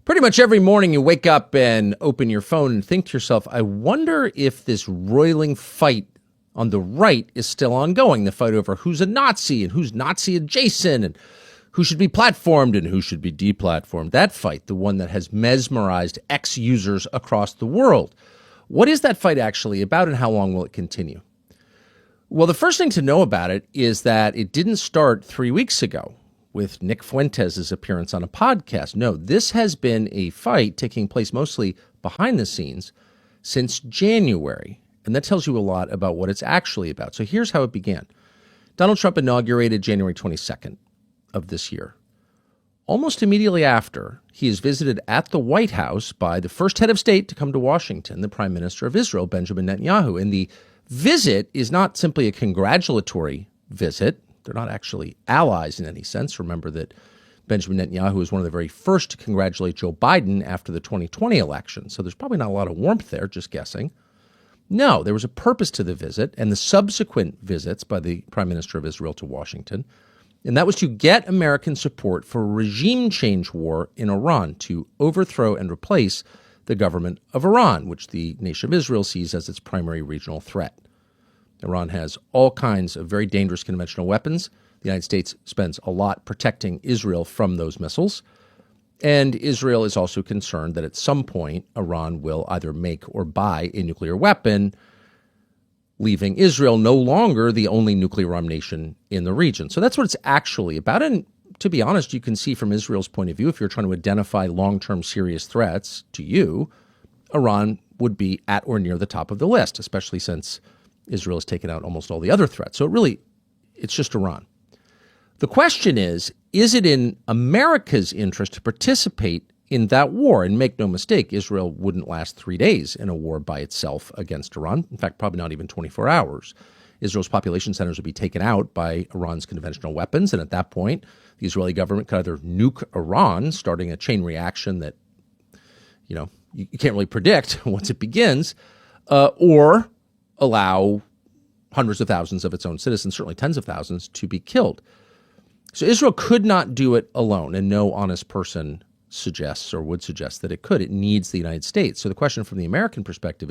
Pretty much every morning you wake up and open your phone and think to yourself, I wonder if this roiling fight on the right is still ongoing, the fight over who's a Nazi and who's Nazi adjacent and who should be platformed and who should be deplatformed. That fight, the one that has mesmerized ex-users across the world. What is that fight actually about and how long will it continue? Well, the first thing to know about it is that it didn't start 3 weeks ago with Nick Fuentes' appearance on a podcast. No, this has been a fight taking place mostly behind the scenes since January. And that tells you a lot about what it's actually about. So here's how it began. Donald Trump inaugurated January 22nd of this year. Almost immediately after, he is visited at the White House by the first head of state to come to Washington, the Prime Minister of Israel, Benjamin Netanyahu. And the visit is not simply a congratulatory visit. They're not actually allies in any sense. Remember that Benjamin Netanyahu was one of the very first to congratulate Joe Biden after the 2020 election. So there's probably not a lot of warmth there, just guessing. No, there was a purpose to the visit and the subsequent visits by the Prime Minister of Israel to Washington. And that was to get American support for a regime change war in Iran to overthrow and replace the government of Iran, which the nation of Israel sees as its primary regional threat. Iran has all kinds of very dangerous conventional weapons. The United States spends a lot protecting Israel from those missiles. And Israel is also concerned that at some point, Iran will either make or buy a nuclear weapon, leaving Israel no longer the only nuclear-armed nation in the region. So that's what it's actually about. And to be honest, you can see from Israel's point of view, if you're trying to identify long-term serious threats to you, Iran would be at or near the top of the list, especially since Israel has taken out almost all the other threats. So it's just Iran. The question is it in America's interest to participate in that war? And make no mistake, Israel wouldn't last 3 days in a war by itself against Iran. In fact, probably not even 24 hours. Israel's population centers would be taken out by Iran's conventional weapons. And at that point, the Israeli government could either nuke Iran, starting a chain reaction that, you can't really predict once it begins, or allow hundreds of thousands of its own citizens, certainly tens of thousands, to be killed. So Israel could not do it alone, and no honest person suggests or would suggest that it could. It needs the United States. So the question from the American perspective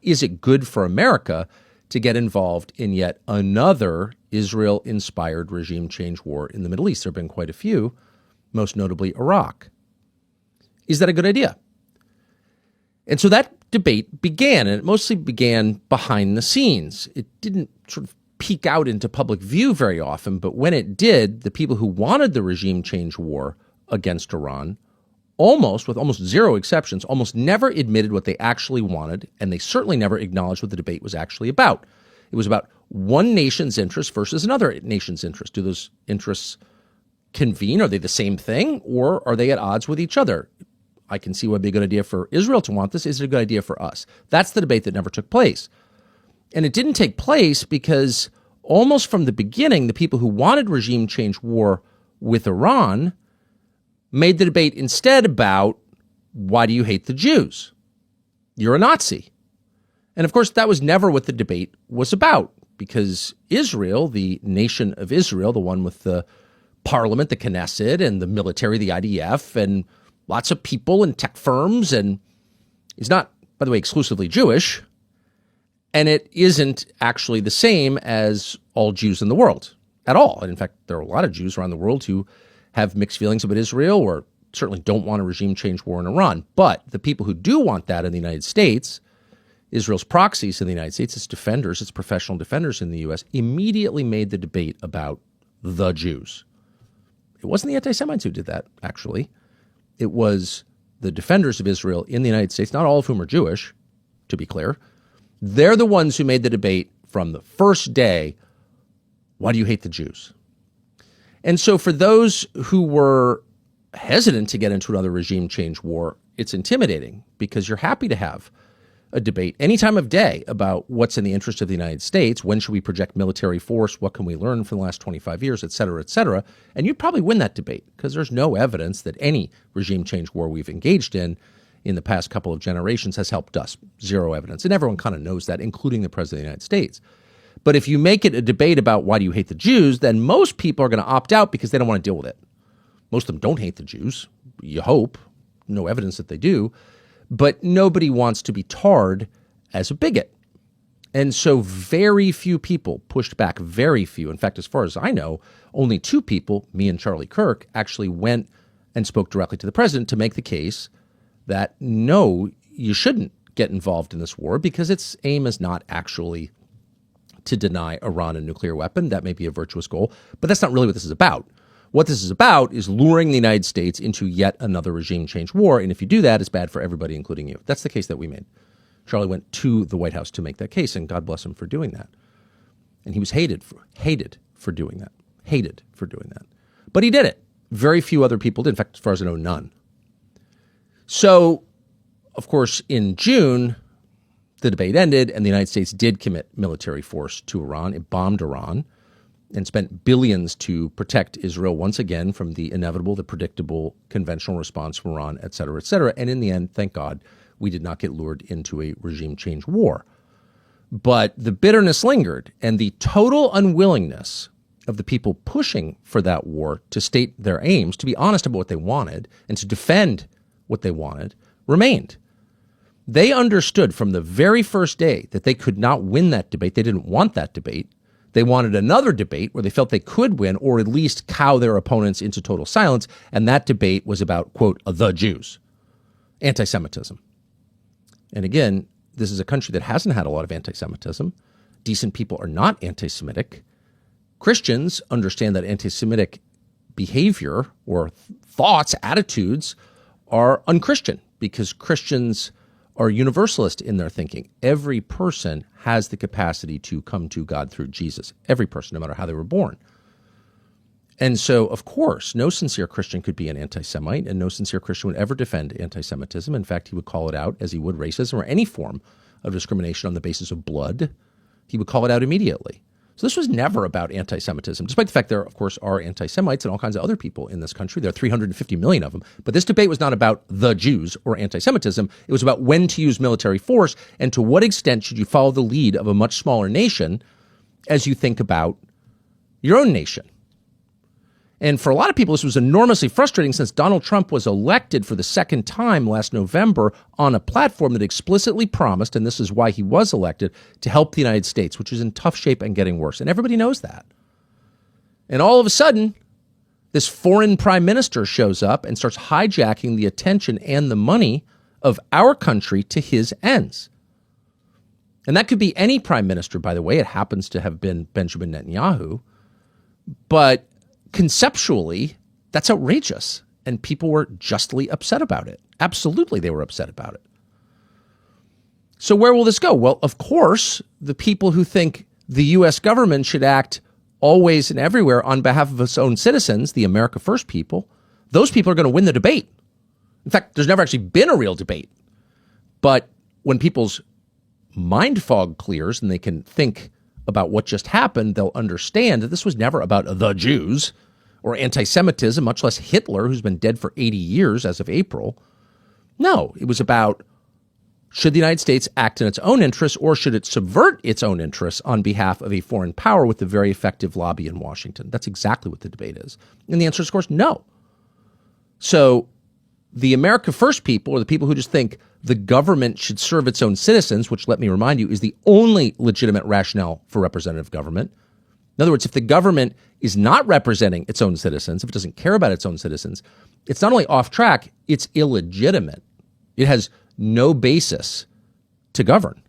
is it good for America to get involved in yet another Israel-inspired regime change war in the Middle East? There have been quite a few, most notably Iraq. Is that a good idea? And so that debate began, and it mostly began behind the scenes. It didn't sort of peek out into public view very often, but when it did, the people who wanted the regime change war against Iran, with almost zero exceptions, almost never admitted what they actually wanted, and they certainly never acknowledged what the debate was actually about. It was about one nation's interest versus another nation's interest. Do those interests convene? Are they the same thing, or are they at odds with each other? I can see why it'd be a good idea for Israel to want this. Is it a good idea for us? That's the debate that never took place. And it didn't take place because almost from the beginning, the people who wanted regime change war with Iran made the debate instead about, why do you hate the Jews? You're a Nazi. And of course, that was never what the debate was about, because Israel, the nation of Israel, the one with the parliament, the Knesset, and the military, the IDF, and lots of people and tech firms, and is not, by the way, exclusively Jewish, and it isn't actually the same as all Jews in the world at all. And in fact, there are a lot of Jews around the world who have mixed feelings about Israel or certainly don't want a regime change war in Iran. But the people who do want that in the United States, Israel's proxies in the United States, its defenders, its professional defenders in the U.S., immediately made the debate about the Jews. It wasn't the anti-Semites who did that, actually. It was the defenders of Israel in the United States, not all of whom are Jewish, to be clear. They're the ones who made the debate from the first day, why do you hate the Jews? And so for those who were hesitant to get into another regime change war, it's intimidating because you're happy to have a debate any time of day about what's in the interest of the United States, when should we project military force, what can we learn from the last 25 years, et cetera, and you'd probably win that debate because there's no evidence that any regime change war we've engaged in the past couple of generations has helped us. Zero evidence. And everyone kind of knows that, including the President of the United States. But if you make it a debate about why do you hate the Jews, then most people are going to opt out because they don't want to deal with it. Most of them don't hate the Jews, you hope. no evidence that they do, but nobody wants to be tarred as a bigot. And so very few people pushed back, very few. In fact, as far as I know, only 2 people, me and Charlie Kirk, actually went and spoke directly to the president to make the case that no, you shouldn't get involved in this war because its aim is not actually to deny Iran a nuclear weapon. That may be a virtuous goal, but that's not really what this is about. What this is about is luring the United States into yet another regime change war. And if you do that, it's bad for everybody, including you. That's the case that we made. Charlie went to the White House to make that case, and God bless him for doing that. And he was hated for doing that. Hated for doing that. But he did it. Very few other people did. In fact, as far as I know, none. So, of course, in June, the debate ended, and the United States did commit military force to Iran. It bombed Iran and spent billions to protect Israel once again from the inevitable, the predictable conventional response from Iran, et cetera, et cetera. And in the end, thank God, we did not get lured into a regime change war. But the bitterness lingered, and the total unwillingness of the people pushing for that war to state their aims, to be honest about what they wanted, and to defend what they wanted, remained. They understood from the very first day that they could not win that debate. They didn't want that debate. They wanted another debate where they felt they could win or at least cow their opponents into total silence. And that debate was about, quote, the Jews, anti-Semitism. And again, this is a country that hasn't had a lot of anti-Semitism. Decent people are not anti-Semitic. Christians understand that anti-Semitic behavior or thoughts, attitudes are unchristian because Christians are universalist in their thinking. Every person has the capacity to come to God through Jesus. Every person, no matter how they were born. And so, of course, no sincere Christian could be an anti-Semite, and no sincere Christian would ever defend anti-Semitism. In fact, he would call it out as he would racism or any form of discrimination on the basis of blood. He would call it out immediately. So this was never about anti-Semitism, despite the fact there, of course, are anti-Semites and all kinds of other people in this country. There are 350 million of them. But this debate was not about the Jews or anti-Semitism. It was about when to use military force and to what extent should you follow the lead of a much smaller nation as you think about your own nation. And for a lot of people, this was enormously frustrating since Donald Trump was elected for the second time last November on a platform that explicitly promised, and this is why he was elected, to help the United States, which is in tough shape and getting worse. And everybody knows that. And all of a sudden, this foreign prime minister shows up and starts hijacking the attention and the money of our country to his ends. And that could be any prime minister, by the way. It happens to have been Benjamin Netanyahu. But conceptually, that's outrageous, and people were justly upset about it. Absolutely, they were upset about it. So where will this go? Well, of course, the people who think the U.S. government should act always and everywhere on behalf of its own citizens, the America First people, those people are going to win the debate. In fact, there's never actually been a real debate. But when people's mind fog clears and they can think about what just happened, they'll understand that this was never about the Jews or anti-Semitism, much less Hitler, who's been dead for 80 years as of April. No, it was about, should the United States act in its own interests or should it subvert its own interests on behalf of a foreign power with a very effective lobby in Washington? That's exactly what the debate is. And the answer is, of course, no. So the America First people, or the people who just think the government should serve its own citizens, which, let me remind you, is the only legitimate rationale for representative government. In other words, if the government is not representing its own citizens, if it doesn't care about its own citizens, it's not only off track, it's illegitimate. It has no basis to govern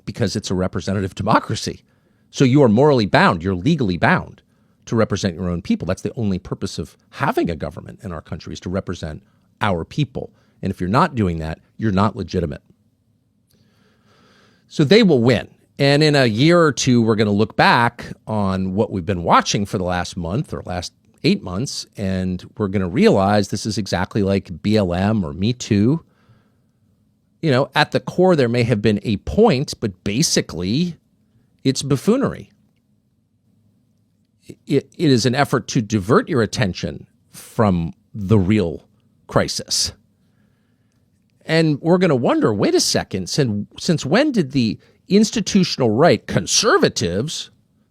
because it's a representative democracy. So you are morally bound, you're legally bound to represent your own people. That's the only purpose of having a government in our country, is to represent our people. And if you're not doing that, you're not legitimate. So they will win. And in a year or two, we're going to look back on what we've been watching for the last month or last 8 months, and we're going to realize this is exactly like BLM or Me Too. You know, at the core, there may have been a point, but basically, it's buffoonery. It is an effort to divert your attention from the real crisis. And we're going to wonder, wait a second, since when did the institutional right, conservatives,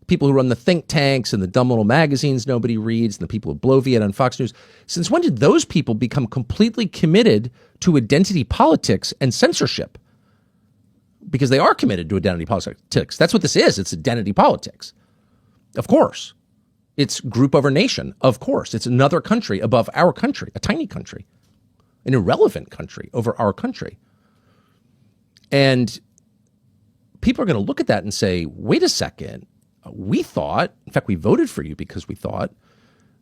people who run the think tanks and the dumb little magazines nobody reads and the people who blow Viet on Fox News, since when did those people become completely committed to identity politics and censorship? Because they are committed to identity politics. That's what this is. It's identity politics. Of course. It's group over nation. Of course. It's another country above our country, a tiny country, an irrelevant country over our country. And people are going to look at that and say, wait a second, we thought, in fact, we voted for you because we thought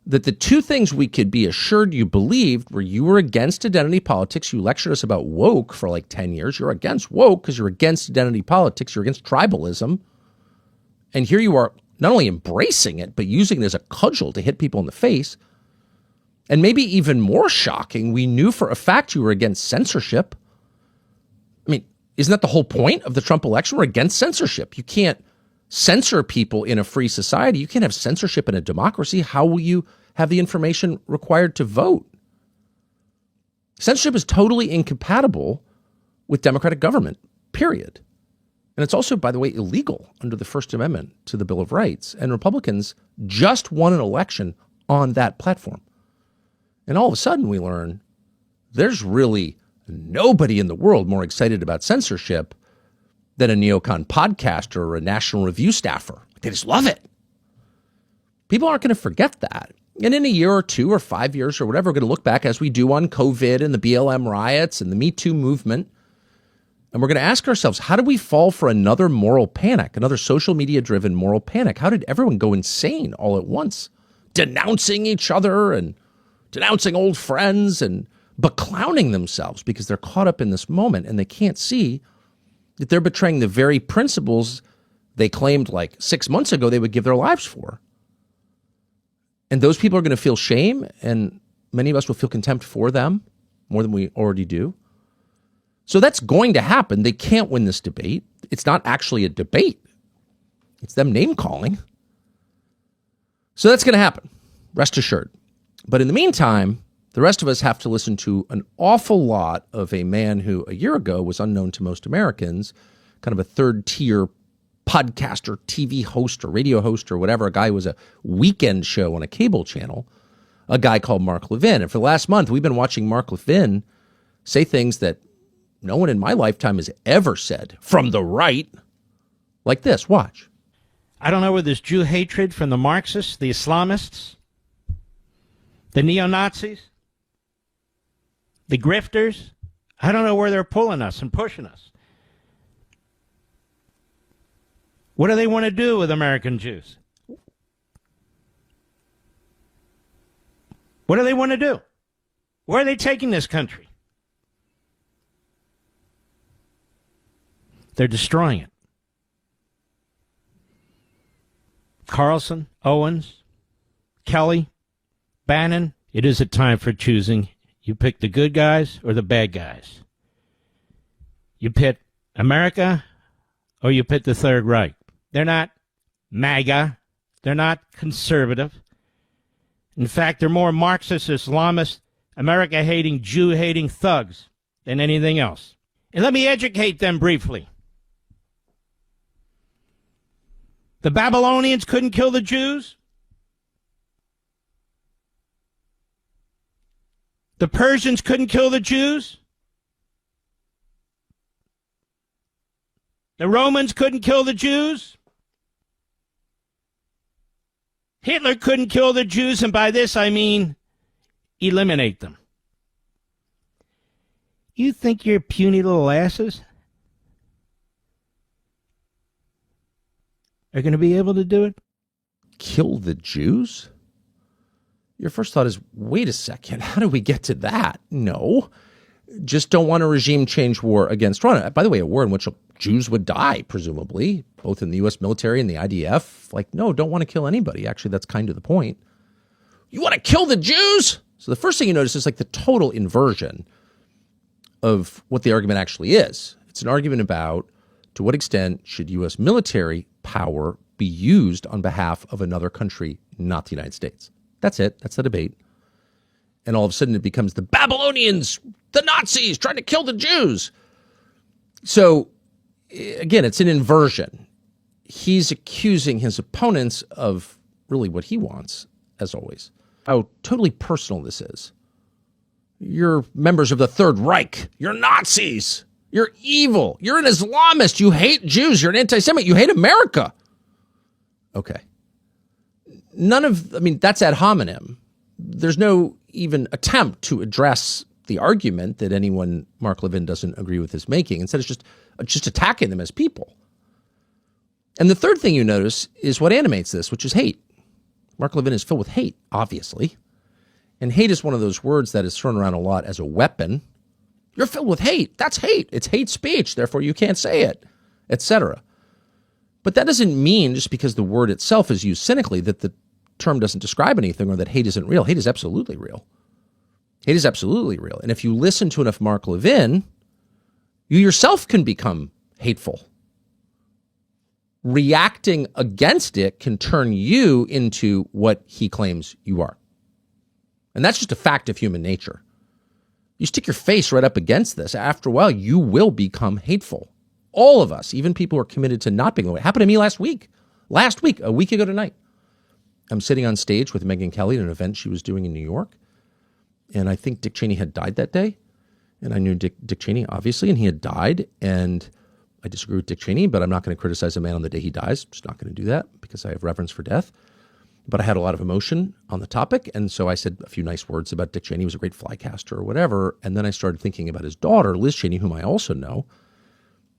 that the two things we could be assured you believed were you were against identity politics. You lectured us about woke for like 10 years. You're against woke because you're against identity politics. You're against tribalism. And here you are not only embracing it, but using it as a cudgel to hit people in the face. And maybe even more shocking, we knew for a fact you were against censorship. I mean, isn't that the whole point of the Trump election? We're against censorship. You can't censor people in a free society. You can't have censorship in a democracy. How will you have the information required to vote? Censorship is totally incompatible with democratic government, period. And it's also, by the way, illegal under the First Amendment to the Bill of Rights. And Republicans just won an election on that platform. And all of a sudden we learn there's really nobody in the world more excited about censorship than a neocon podcaster or a National Review staffer. They just love it. People aren't going to forget that. And in a year or 2 or 5 years or whatever, we're going to look back as we do on COVID and the BLM riots and the Me Too movement. And we're going to ask ourselves, how did we fall for another moral panic, another social media driven moral panic? How did everyone go insane all at once, denouncing each other and denouncing old friends and beclowning themselves because they're caught up in this moment and they can't see that they're betraying the very principles they claimed like 6 months ago they would give their lives for. And those people are going to feel shame, and many of us will feel contempt for them more than we already do. So that's going to happen. They can't win this debate. It's not actually a debate. It's them name calling. So that's going to happen. Rest assured. But in the meantime, the rest of us have to listen to an awful lot of a man who a year ago was unknown to most Americans, kind of a third-tier podcaster, TV host, or radio host, or whatever. A guy who was a weekend show on a cable channel, a guy called Mark Levin. And for the last month, we've been watching Mark Levin say things that no one in my lifetime has ever said from the right, like this. Watch. I don't know where this Jew hatred from the Marxists, the Islamists, the neo-Nazis, the grifters, I don't know where they're pulling us and pushing us. What do they want to do with American Jews? What do they want to do? Where are they taking this country? They're destroying it. Carlson, Owens, Kelly, Bannon, it is a time for choosing. You pick the good guys or the bad guys. You pick America or you pick the Third Reich. They're not MAGA. They're not conservative. In fact, they're more Marxist, Islamist, America-hating, Jew-hating thugs than anything else. And let me educate them briefly. The Babylonians couldn't kill the Jews. The Persians couldn't kill the Jews. The Romans couldn't kill the Jews. Hitler couldn't kill the Jews, and by this I mean eliminate them. You think your puny little asses are going to be able to do it? Kill the Jews? Your first thought is, wait a second, how do we get to that? No, just don't want a regime change war against Russia. By the way, a war in which Jews would die, presumably, both in the U.S. military and the IDF. Like, no, don't want to kill anybody. Actually, that's kind of the point. You want to kill the Jews? So the first thing you notice is like the total inversion of what the argument actually is. It's an argument about to what extent should U.S. military power be used on behalf of another country, not the United States. That's it. That's the debate. And all of a sudden it becomes the Babylonians, the Nazis trying to kill the Jews. So again, it's an inversion. he's accusing his opponents of really what he wants, as always. How totally personal this is. You're members of the Third Reich. You're Nazis. You're evil. You're an Islamist. You hate Jews. You're an anti-Semite. You hate America. Okay. That's ad hominem. There's no even attempt to address the argument that anyone Mark Levin doesn't agree with is making. Instead, it's just attacking them as people. And the third thing you notice is what animates this, which is hate. Mark Levin is filled with hate, obviously. And hate is one of those words that is thrown around a lot as a weapon. You're filled with hate. That's hate. It's hate speech. Therefore, you can't say it, etc. But that doesn't mean just because the word itself is used cynically that the term doesn't describe anything or that hate isn't real. Hate is absolutely real. Hate is absolutely real. And if you listen to enough Mark Levin, you yourself can become hateful. Reacting against it can turn you into what he claims you are. And that's just a fact of human nature. You stick your face right up against this, after a while, you will become hateful. All of us, even people who are committed to not being that way. It happened to me last week, a week ago tonight. I'm sitting on stage with Megyn Kelly at an event she was doing in New York. And I think Dick Cheney had died that day. And I knew Dick Cheney, obviously, and he had died. And I disagree with Dick Cheney, but I'm not going to criticize a man on the day he dies. I'm just not going to do that because I have reverence for death. But I had a lot of emotion on the topic, and so I said a few nice words about Dick Cheney. He was a great flycaster or whatever, and then I started thinking about his daughter, Liz Cheney, whom I also know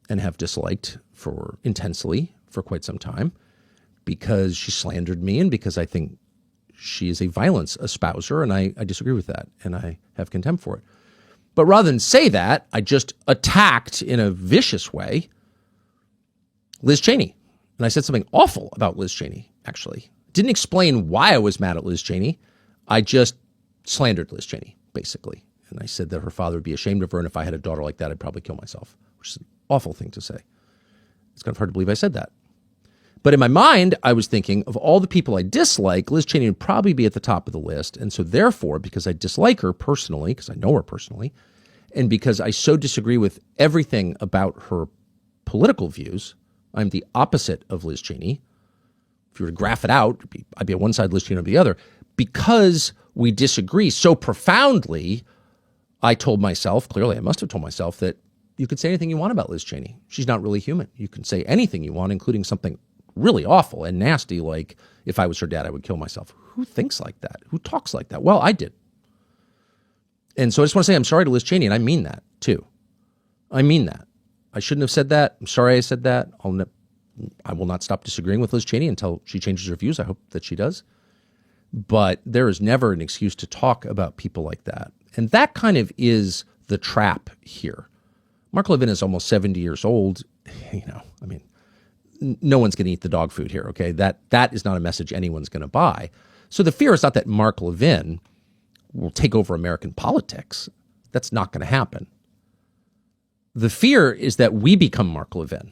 and have disliked intensely for quite some time because she slandered me and because I think she is a violence espouser, and I disagree with that, and I have contempt for it. But rather than say that, I just attacked in a vicious way Liz Cheney, and I said something awful about Liz Cheney, actually. Didn't explain why I was mad at Liz Cheney. I just slandered Liz Cheney, basically. And I said that her father would be ashamed of her, and if I had a daughter like that, I'd probably kill myself, which is an awful thing to say. It's kind of hard to believe I said that. But in my mind, I was thinking of all the people I dislike, Liz Cheney would probably be at the top of the list. And so therefore, because I dislike her personally, because I know her personally, and because I so disagree with everything about her political views, I'm the opposite of Liz Cheney. If you were to graph it out, I'd be on one side, Liz Cheney on the other. Because we disagree so profoundly, I told myself, clearly I must have told myself, that you could say anything you want about Liz Cheney. She's not really human. You can say anything you want, including something really awful and nasty, like if I was her dad, I would kill myself. Who thinks like that? Who talks like that? Well, I did. And so I just want to say I'm sorry to Liz Cheney, and I mean that too. I mean that. I shouldn't have said that. I'm sorry I said that. I will not stop disagreeing with Liz Cheney until she changes her views. I hope that she does. But there is never an excuse to talk about people like that. And that kind of is the trap here. Mark Levin is almost 70 years old. No one's going to eat the dog food here, okay? That is not a message anyone's going to buy. So the fear is not that Mark Levin will take over American politics. That's not going to happen. The fear is that we become Mark Levin.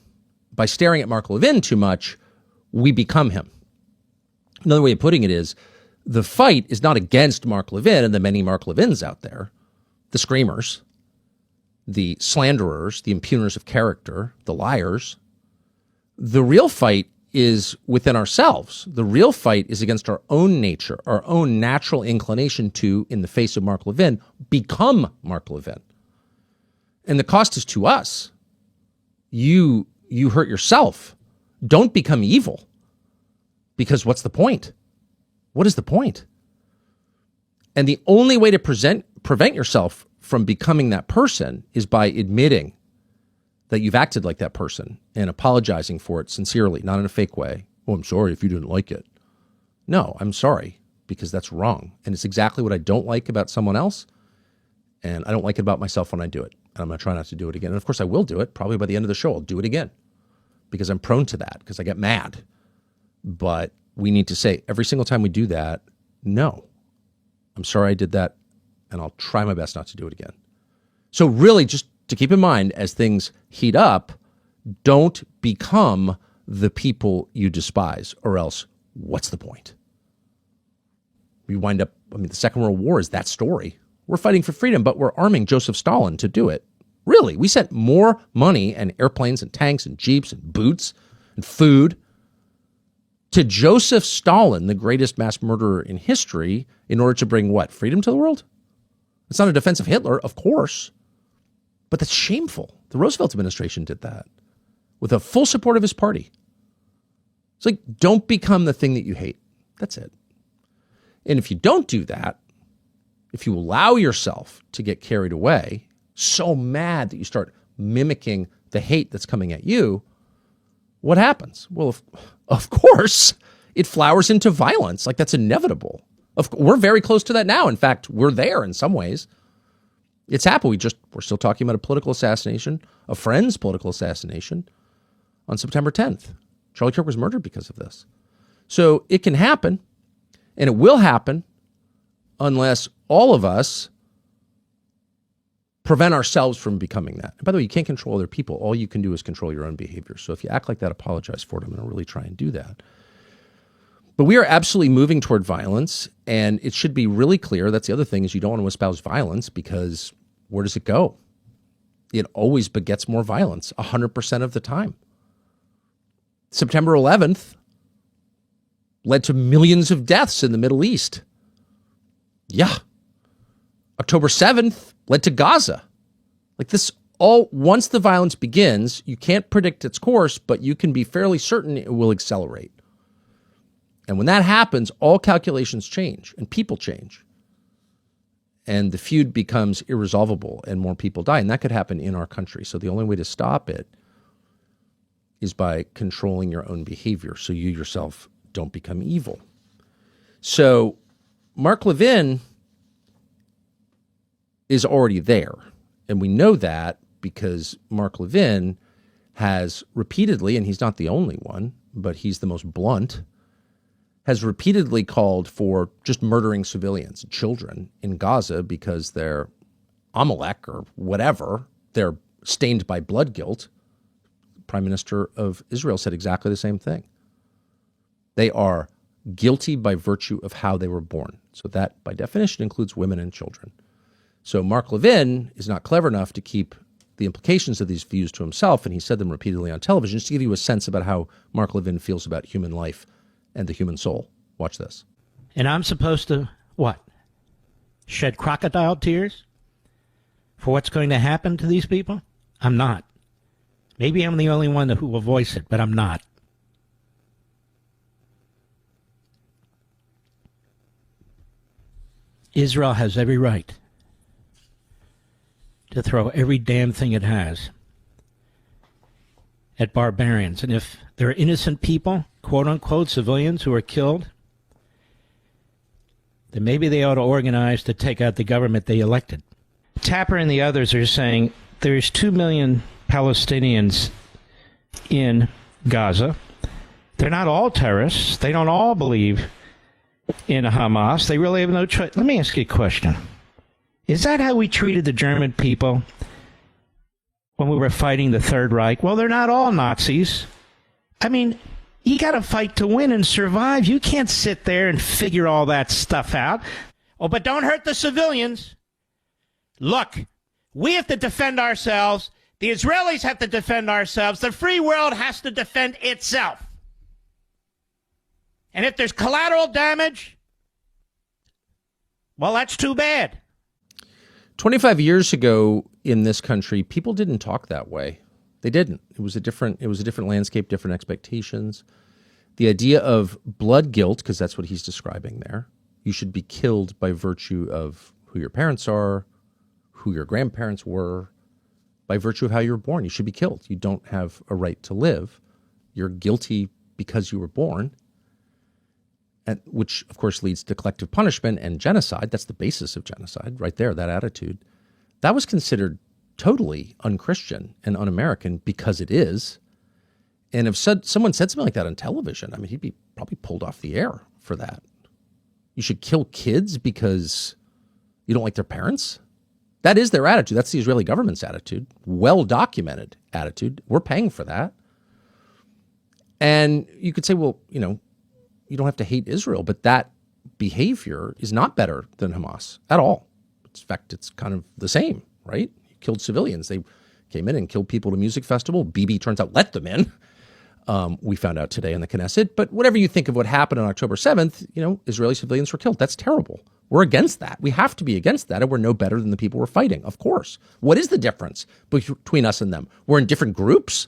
By staring at Mark Levin too much, we become him. Another way of putting it is, the fight is not against Mark Levin and the many Mark Levins out there, the screamers, the slanderers, the impugners of character, the liars. The real fight is within ourselves. The real fight is against our own nature, our own natural inclination to, in the face of Mark Levin, become Mark Levin. And the cost is to us. You hurt yourself. Don't become evil. Because what's the point? What is the point? And the only way to prevent yourself from becoming that person is by admitting that you've acted like that person and apologizing for it sincerely, not in a fake way. Oh, I'm sorry if you didn't like it. No, I'm sorry, because that's wrong. And it's exactly what I don't like about someone else. And I don't like it about myself when I do it. And I'm going to try not to do it again. And of course I will do it. Probably by the end of the show, I'll do it again because I'm prone to that, because I get mad. But we need to say every single time we do that, no, I'm sorry I did that, and I'll try my best not to do it again. So really, just to keep in mind, as things heat up, don't become the people you despise, or else what's the point? We wind up, the Second World War is that story. We're fighting for freedom, but we're arming Joseph Stalin to do it. Really, we sent more money and airplanes and tanks and jeeps and boots and food to Joseph Stalin, the greatest mass murderer in history, in order to bring what? Freedom to the world? It's not a defense of Hitler, of course, but that's shameful. The Roosevelt administration did that with the full support of his party. It's like, don't become the thing that you hate. That's it. And if you don't do that, if you allow yourself to get carried away, so mad that you start mimicking the hate that's coming at you, what happens? Well, of course, it flowers into violence. Like, that's inevitable. We're very close to that now. In fact, we're there in some ways. It's happened. We're still talking about a political assassination, a friend's political assassination on September 10th. Charlie Kirk was murdered because of this. So it can happen, and it will happen unless all of us prevent ourselves from becoming that. And by the way, you can't control other people. All you can do is control your own behavior. So if you act like that, apologize for it. I'm going to really try and do that. But we are absolutely moving toward violence, and it should be really clear. That's the other thing, is you don't want to espouse violence, because where does it go? It always begets more violence 100% of the time. September 11th led to millions of deaths in the Middle East. Yeah. October 7th led to Gaza. Like this, once the violence begins, you can't predict its course, but you can be fairly certain it will accelerate. And when that happens, all calculations change and people change. And the feud becomes irresolvable and more people die. And that could happen in our country. So the only way to stop it is by controlling your own behavior so you yourself don't become evil. So Mark Levin is already there. And we know that because Mark Levin has repeatedly, and he's not the only one, but he's the most blunt, has repeatedly called for just murdering civilians, children in Gaza, because they're Amalek or whatever. They're stained by blood guilt. The Prime Minister of Israel said exactly the same thing. They are guilty by virtue of how they were born. So that, by definition, includes women and children. So Mark Levin is not clever enough to keep the implications of these views to himself, and he said them repeatedly on television, just to give you a sense about how Mark Levin feels about human life and the human soul. Watch this. And I'm supposed to, what? Shed crocodile tears for what's going to happen to these people? I'm not. Maybe I'm the only one who will voice it, but I'm not. Israel has every right to throw every damn thing it has at barbarians. And if there are innocent people, quote-unquote civilians, who are killed, then maybe they ought to organize to take out the government they elected. Tapper and the others are saying there's 2 million Palestinians in Gaza. They're not all terrorists. They don't all believe in Hamas. They really have no choice. Let me ask you a question. Is that how we treated the German people when we were fighting the Third Reich? Well, they're not all Nazis. I mean, you got to fight to win and survive. You can't sit there and figure all that stuff out. Oh, but don't hurt the civilians. Look, we have to defend ourselves. The Israelis have to defend ourselves. The free world has to defend itself. And if there's collateral damage, well, that's too bad. 25 years ago in this country, people didn't talk that way. They didn't. It was a different landscape, different expectations. The idea of blood guilt, because that's what he's describing there. You should be killed by virtue of who your parents are, who your grandparents were, by virtue of how you were born. You should be killed. You don't have a right to live. You're guilty because you were born, and which, of course, leads to collective punishment and genocide. That's the basis of genocide right there, that attitude. That was considered totally unchristian and un-American because it is. And if someone said something like that on television, I mean, he'd be probably pulled off the air for that. You should kill kids because you don't like their parents? That is their attitude. That's the Israeli government's attitude. Well-documented attitude. We're paying for that. And you could say, well, you don't have to hate Israel, but that behavior is not better than Hamas at all. In fact, it's kind of the same, right? You killed civilians. They came in and killed people at a music festival. Bibi, turns out, let them in. we found out today in the Knesset. But whatever you think of what happened on October 7th, Israeli civilians were killed. That's terrible. We're against that. We have to be against that, and we're no better than the people we're fighting, of course. What is the difference between us and them? We're in different groups?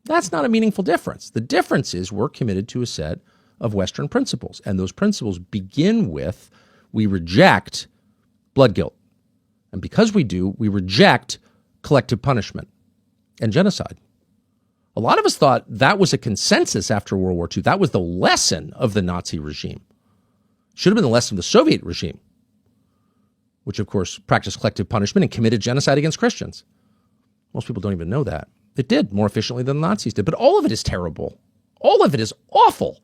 That's not a meaningful difference. The difference is we're committed to a set of Western principles, and those principles begin with we reject blood guilt. And because we do, we reject collective punishment and genocide. A lot of us thought that was a consensus after World War II. That was the lesson of the Nazi regime. Should have been the lesson of the Soviet regime, which, of course, practiced collective punishment and committed genocide against Christians. Most people don't even know that. It did more efficiently than the Nazis did. But all of it is terrible. All of it is awful.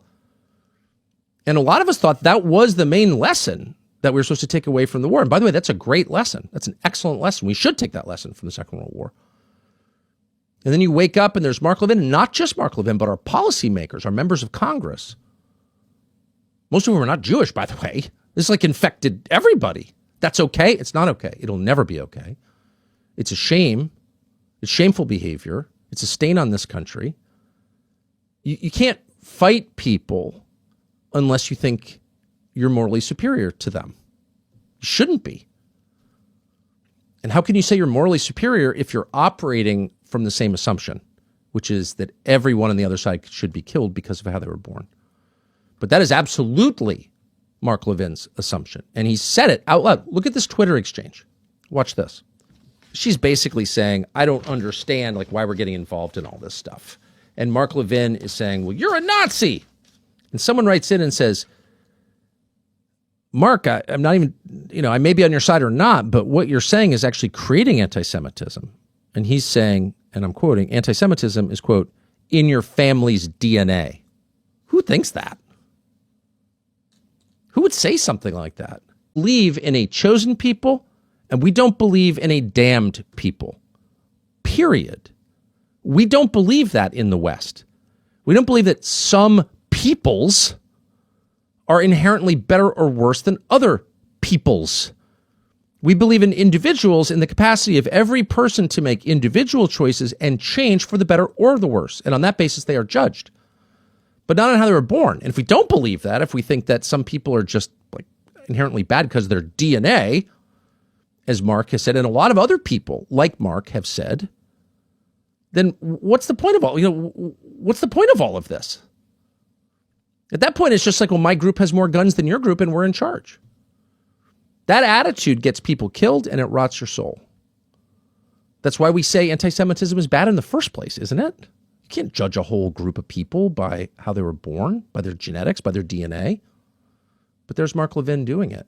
And a lot of us thought that was the main lesson that we were supposed to take away from the war. And by the way, that's a great lesson. That's an excellent lesson. We should take that lesson from the Second World War. And then you wake up and there's Mark Levin, and not just Mark Levin, but our policymakers, our members of Congress. Most of whom are not Jewish, by the way. This infected everybody. That's okay. It's not okay. It'll never be okay. It's a shame. It's shameful behavior. It's a stain on this country. You can't fight people unless you think you're morally superior to them. You shouldn't be. And how can you say you're morally superior if you're operating from the same assumption, which is that everyone on the other side should be killed because of how they were born? But that is absolutely Mark Levin's assumption. And he said it out loud. Look at this Twitter exchange. Watch this. She's basically saying, I don't understand why we're getting involved in all this stuff. And Mark Levin is saying, well, you're a Nazi. And someone writes in and says, Mark, I'm not even, I may be on your side or not, but what you're saying is actually creating anti-Semitism. And he's saying, and I'm quoting, anti-Semitism is, quote, in your family's DNA. Who thinks that? Who would say something like that? We believe in a chosen people, and we don't believe in a damned people. Period. We don't believe that in the West. We don't believe that some peoples are inherently better or worse than other peoples. We believe in individuals in the capacity of every person to make individual choices and change for the better or the worse. And on that basis, they are judged, but not on how they were born. And if we don't believe that, if we think that some people are just inherently bad because of their DNA, as Mark has said, and a lot of other people like Mark have said, then what's the point of what's the point of all of this? At that point, it's just well, my group has more guns than your group and we're in charge. That attitude gets people killed and it rots your soul. That's why we say anti-Semitism is bad in the first place, isn't it? You can't judge a whole group of people by how they were born, by their genetics, by their DNA. But there's Mark Levin doing it.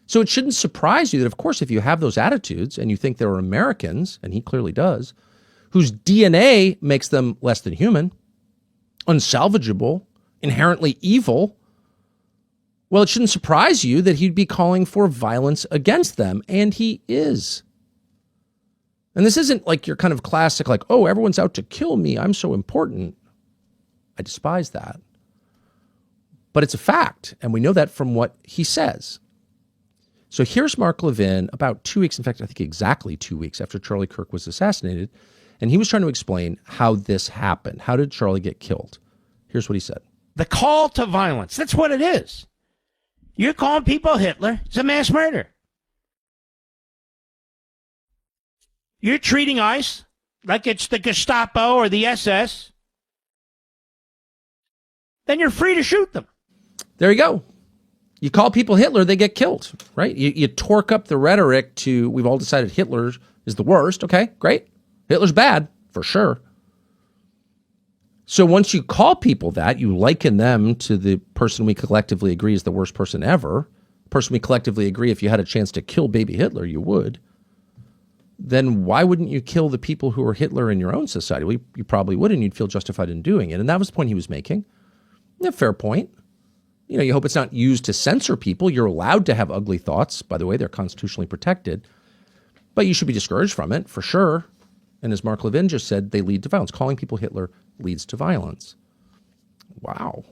So it shouldn't surprise you that, of course, if you have those attitudes and you think there are Americans, and he clearly does, whose DNA makes them less than human, unsalvageable, inherently evil, well, it shouldn't surprise you that he'd be calling for violence against them, and he is. And this isn't your kind of classic, oh, everyone's out to kill me, I'm so important. I despise that. But it's a fact, and we know that from what he says. So here's Mark Levin about 2 weeks, in fact, I think exactly 2 weeks after Charlie Kirk was assassinated, and he was trying to explain how this happened. How did Charlie get killed? Here's what he said. The call to violence, that's what it is. You're calling people Hitler. It's a mass murder. You're treating ICE like it's the Gestapo or the SS. Then you're free to shoot them. There you go. You call people Hitler, they get killed, right? You torque up the rhetoric to, we've all decided Hitler is the worst. Okay, great. Hitler's bad, for sure. So once you call people that, you liken them to the person we collectively agree is the worst person ever, person we collectively agree if you had a chance to kill baby Hitler, you would, then why wouldn't you kill the people who are Hitler in your own society? Well, you probably would, and you'd feel justified in doing it. And that was the point he was making. Yeah, fair point. You hope it's not used to censor people. You're allowed to have ugly thoughts. By the way, they're constitutionally protected. But you should be discouraged from it, for sure. And as Mark Levin just said, they lead to violence. Calling people Hitler leads to violence. Wow.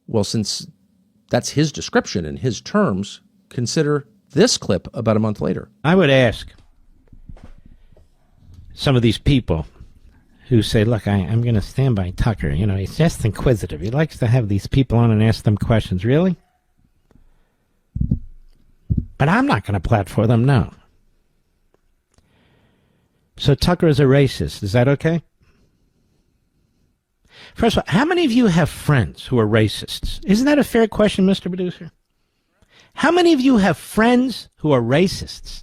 Well, since that's his description in his terms, consider this clip about a month later. I would ask some of these people who say, look, I'm going to stand by Tucker. You know, he's just inquisitive. He likes to have these people on and ask them questions. Really? But I'm not going to platform them, no. So Tucker is a racist. Is that okay? First of all, how many of you have friends who are racists? Isn't that a fair question, Mr. Producer? How many of you have friends who are racists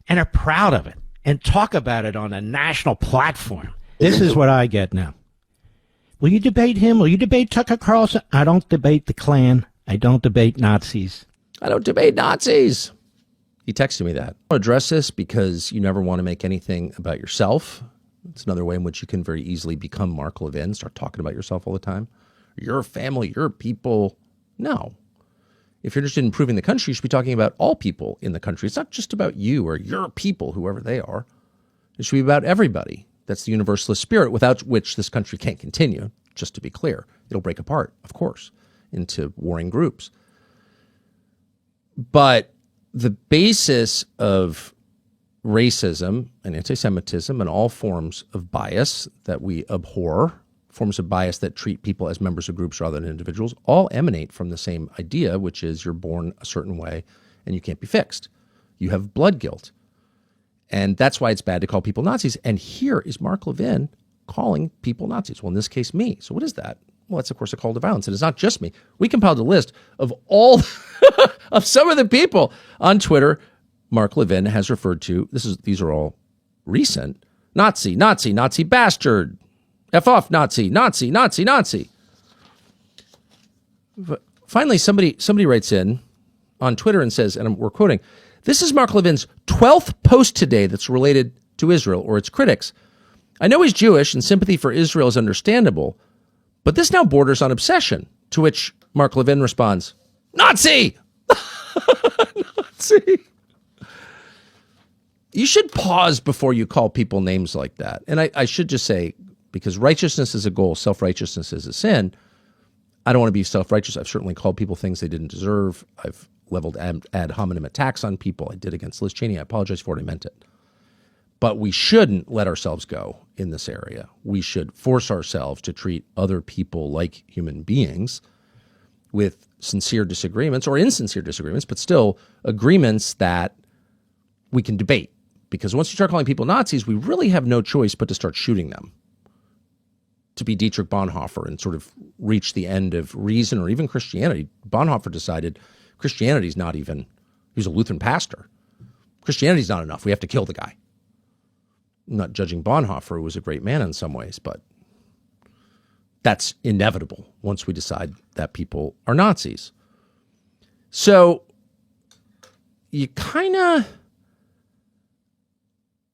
and are proud of it and talk about it on a national platform? This is what I get now. Will you debate him? Will you debate Tucker Carlson? I don't debate the Klan. I don't debate Nazis. I don't debate Nazis. He texted me that. I'll address this because you never want to make anything about yourself. It's another way in which you can very easily become Mark Levin, start talking about yourself all the time. Your family, your people. No. If you're interested in improving the country, you should be talking about all people in the country. It's not just about you or your people, whoever they are. It should be about everybody. That's the universalist spirit without which this country can't continue, just to be clear. It'll break apart, of course, into warring groups. But the basis of racism and anti-Semitism and all forms of bias that we abhor, forms of bias that treat people as members of groups rather than individuals, all emanate from the same idea, which is you're born a certain way and you can't be fixed. You have blood guilt. And that's why it's bad to call people Nazis. And here is Mark Levin calling people Nazis. Well, in this case, me. So what is that? Well, that's, of course, a call to violence. And it's not just me. We compiled a list of all of some of the people on Twitter Mark Levin has referred to. These are all recent. Nazi, Nazi, Nazi bastard. F off, Nazi, Nazi, Nazi, Nazi. But finally, somebody writes in on Twitter and says, and we're quoting, this is Mark Levin's 12th post today that's related to Israel or its critics. I know he's Jewish and sympathy for Israel is understandable, but this now borders on obsession, to which Mark Levin responds, Nazi! Nazi! You should pause before you call people names like that. And I should just say, because righteousness is a goal, self-righteousness is a sin, I don't want to be self-righteous. I've certainly called people things they didn't deserve. I've leveled ad hominem attacks on people. I did against Liz Cheney. I apologize for it. I meant it. But we shouldn't let ourselves go in this area. We should force ourselves to treat other people like human beings with sincere disagreements or insincere disagreements, but still agreements that we can debate. Because once you start calling people Nazis, we really have no choice but to start shooting them. To be Dietrich Bonhoeffer and sort of reach the end of reason or even Christianity. Bonhoeffer decided Christianity's not even, he was a Lutheran pastor. Christianity's not enough. We have to kill the guy. I'm not judging Bonhoeffer, who was a great man in some ways, but that's inevitable once we decide that people are Nazis. So you kind of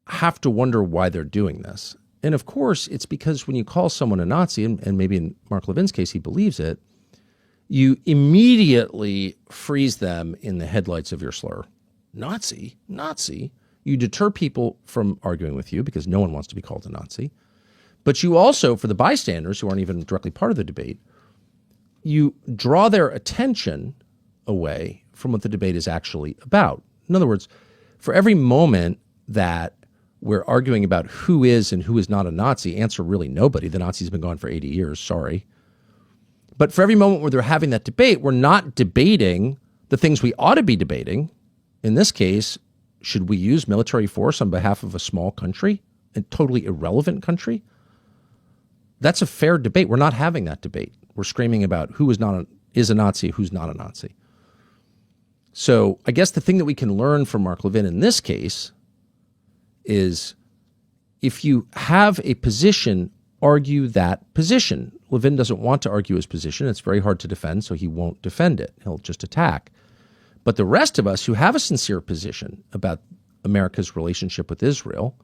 have to wonder why they're doing this. And of course, it's because when you call someone a Nazi, and maybe in Mark Levin's case, he believes it, you immediately freeze them in the headlights of your slur. Nazi, Nazi. You deter people from arguing with you because no one wants to be called a Nazi. But you also, for the bystanders who aren't even directly part of the debate, you draw their attention away from what the debate is actually about. In other words, for every moment that we're arguing about who is and who is not a Nazi, answer really nobody. The Nazis have been gone for 80 years, sorry. But for every moment where they're having that debate, we're not debating the things we ought to be debating. In this case, should we use military force on behalf of a small country, a totally irrelevant country? That's a fair debate. We're not having that debate. We're screaming about who is a Nazi, who's not a Nazi. So I guess the thing that we can learn from Mark Levin in this case is if you have a position, argue that position. Levin doesn't want to argue his position. It's very hard to defend, so he won't defend it. He'll just attack. But the rest of us who have a sincere position about America's relationship with Israel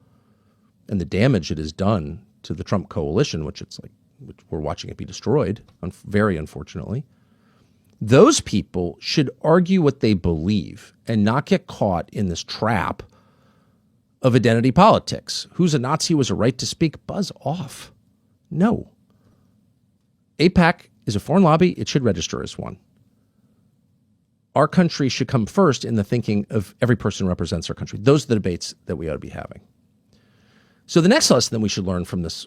and the damage it has done to the Trump coalition, which we're watching it be destroyed, very unfortunately, those people should argue what they believe and not get caught in this trap of identity politics. Who's a Nazi who has a right to speak? Buzz off. No. AIPAC is a foreign lobby. It should register as one. Our country should come first in the thinking of every person who represents our country. Those are the debates that we ought to be having. So the next lesson that we should learn from this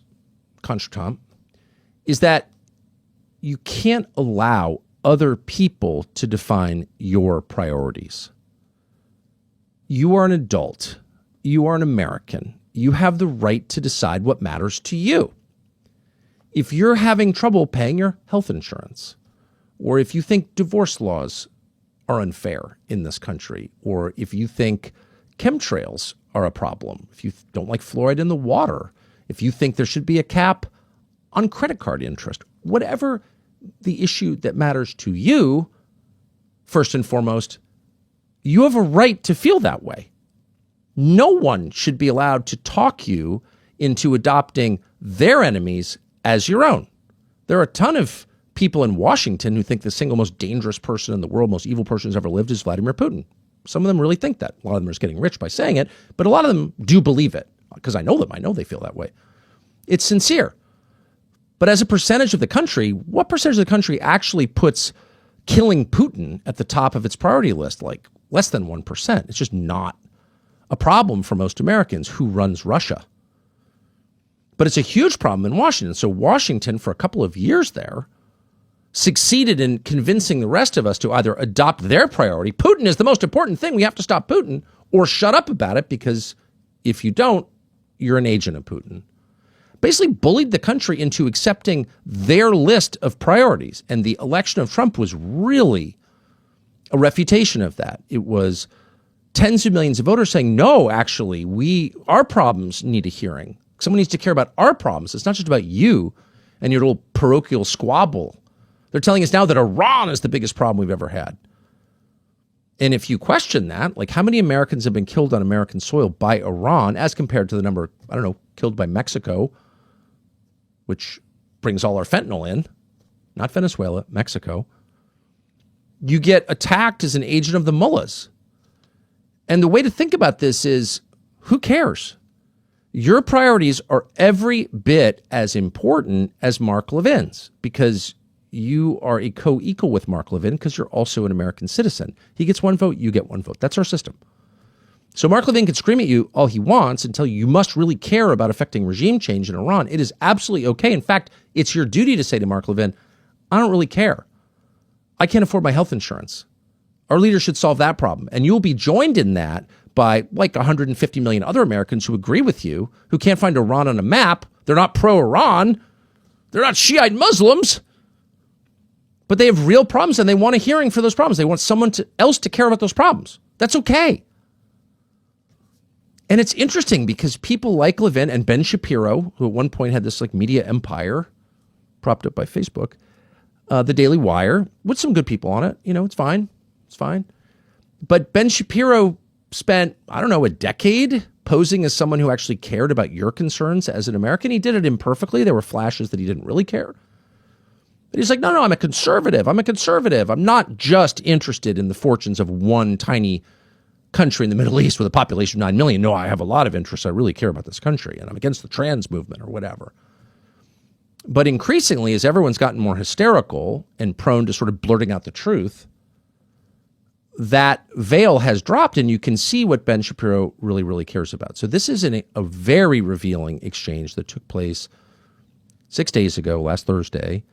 contretemps is that you can't allow other people to define your priorities. You are an adult. You are an American. You have the right to decide what matters to you. If you're having trouble paying your health insurance, or if you think divorce laws are unfair in this country, or if you think chemtrails are a problem, if you don't like fluoride in the water, if you think there should be a cap on credit card interest, whatever the issue that matters to you, first and foremost, you have a right to feel that way. No one should be allowed to talk you into adopting their enemies as your own. There are a ton of people in Washington who think the single most dangerous person in the world, most evil person who's ever lived is Vladimir Putin. Some of them really think that. A lot of them are just getting rich by saying it, but a lot of them do believe it because I know them. I know they feel that way. It's sincere. But as a percentage of the country, what percentage of the country actually puts killing Putin at the top of its priority list? Like less than 1%. It's just not a problem for most Americans. Who runs Russia? But it's a huge problem in Washington. So Washington, for a couple of years there, succeeded in convincing the rest of us to either adopt their priority, Putin is the most important thing, we have to stop Putin, or shut up about it because if you don't, you're an agent of Putin. Basically bullied the country into accepting their list of priorities. And the election of Trump was really a refutation of that. It was tens of millions of voters saying, no, actually, our problems need a hearing. Someone needs to care about our problems. It's not just about you and your little parochial squabble. They're telling us now that Iran is the biggest problem we've ever had. And if you question that, like how many Americans have been killed on American soil by Iran as compared to the number, I don't know, killed by Mexico, which brings all our fentanyl in, not Venezuela, Mexico. You get attacked as an agent of the mullahs. And the way to think about this is, who cares? Your priorities are every bit as important as Mark Levin's because you are a co-equal with Mark Levin because you're also an American citizen. He gets one vote, you get one vote. That's our system. So Mark Levin can scream at you all he wants and tell you must really care about affecting regime change in Iran. It is absolutely okay. In fact, it's your duty to say to Mark Levin, I don't really care. I can't afford my health insurance. Our leaders should solve that problem. And you'll be joined in that by like 150 million other Americans who agree with you, who can't find Iran on a map. They're not pro-Iran. They're not Shiite Muslims. But they have real problems and they want a hearing for those problems. They want someone else to care about those problems. That's okay. And it's interesting because people like Levin and Ben Shapiro, who at one point had this like media empire propped up by Facebook, the Daily Wire, with some good people on it. You know, it's fine. It's fine. But Ben Shapiro spent, I don't know, a decade posing as someone who actually cared about your concerns as an American. He did it imperfectly. There were flashes that he didn't really care. But he's like, no, I'm a conservative. I'm a conservative. I'm not just interested in the fortunes of one tiny country in the Middle East with a population of 9 million. No, I have a lot of interests. I really care about this country, and I'm against the trans movement or whatever. But increasingly, as everyone's gotten more hysterical and prone to sort of blurting out the truth, that veil has dropped, and you can see what Ben Shapiro really, really cares about. So this is a very revealing exchange that took place 6 days ago, last Thursday,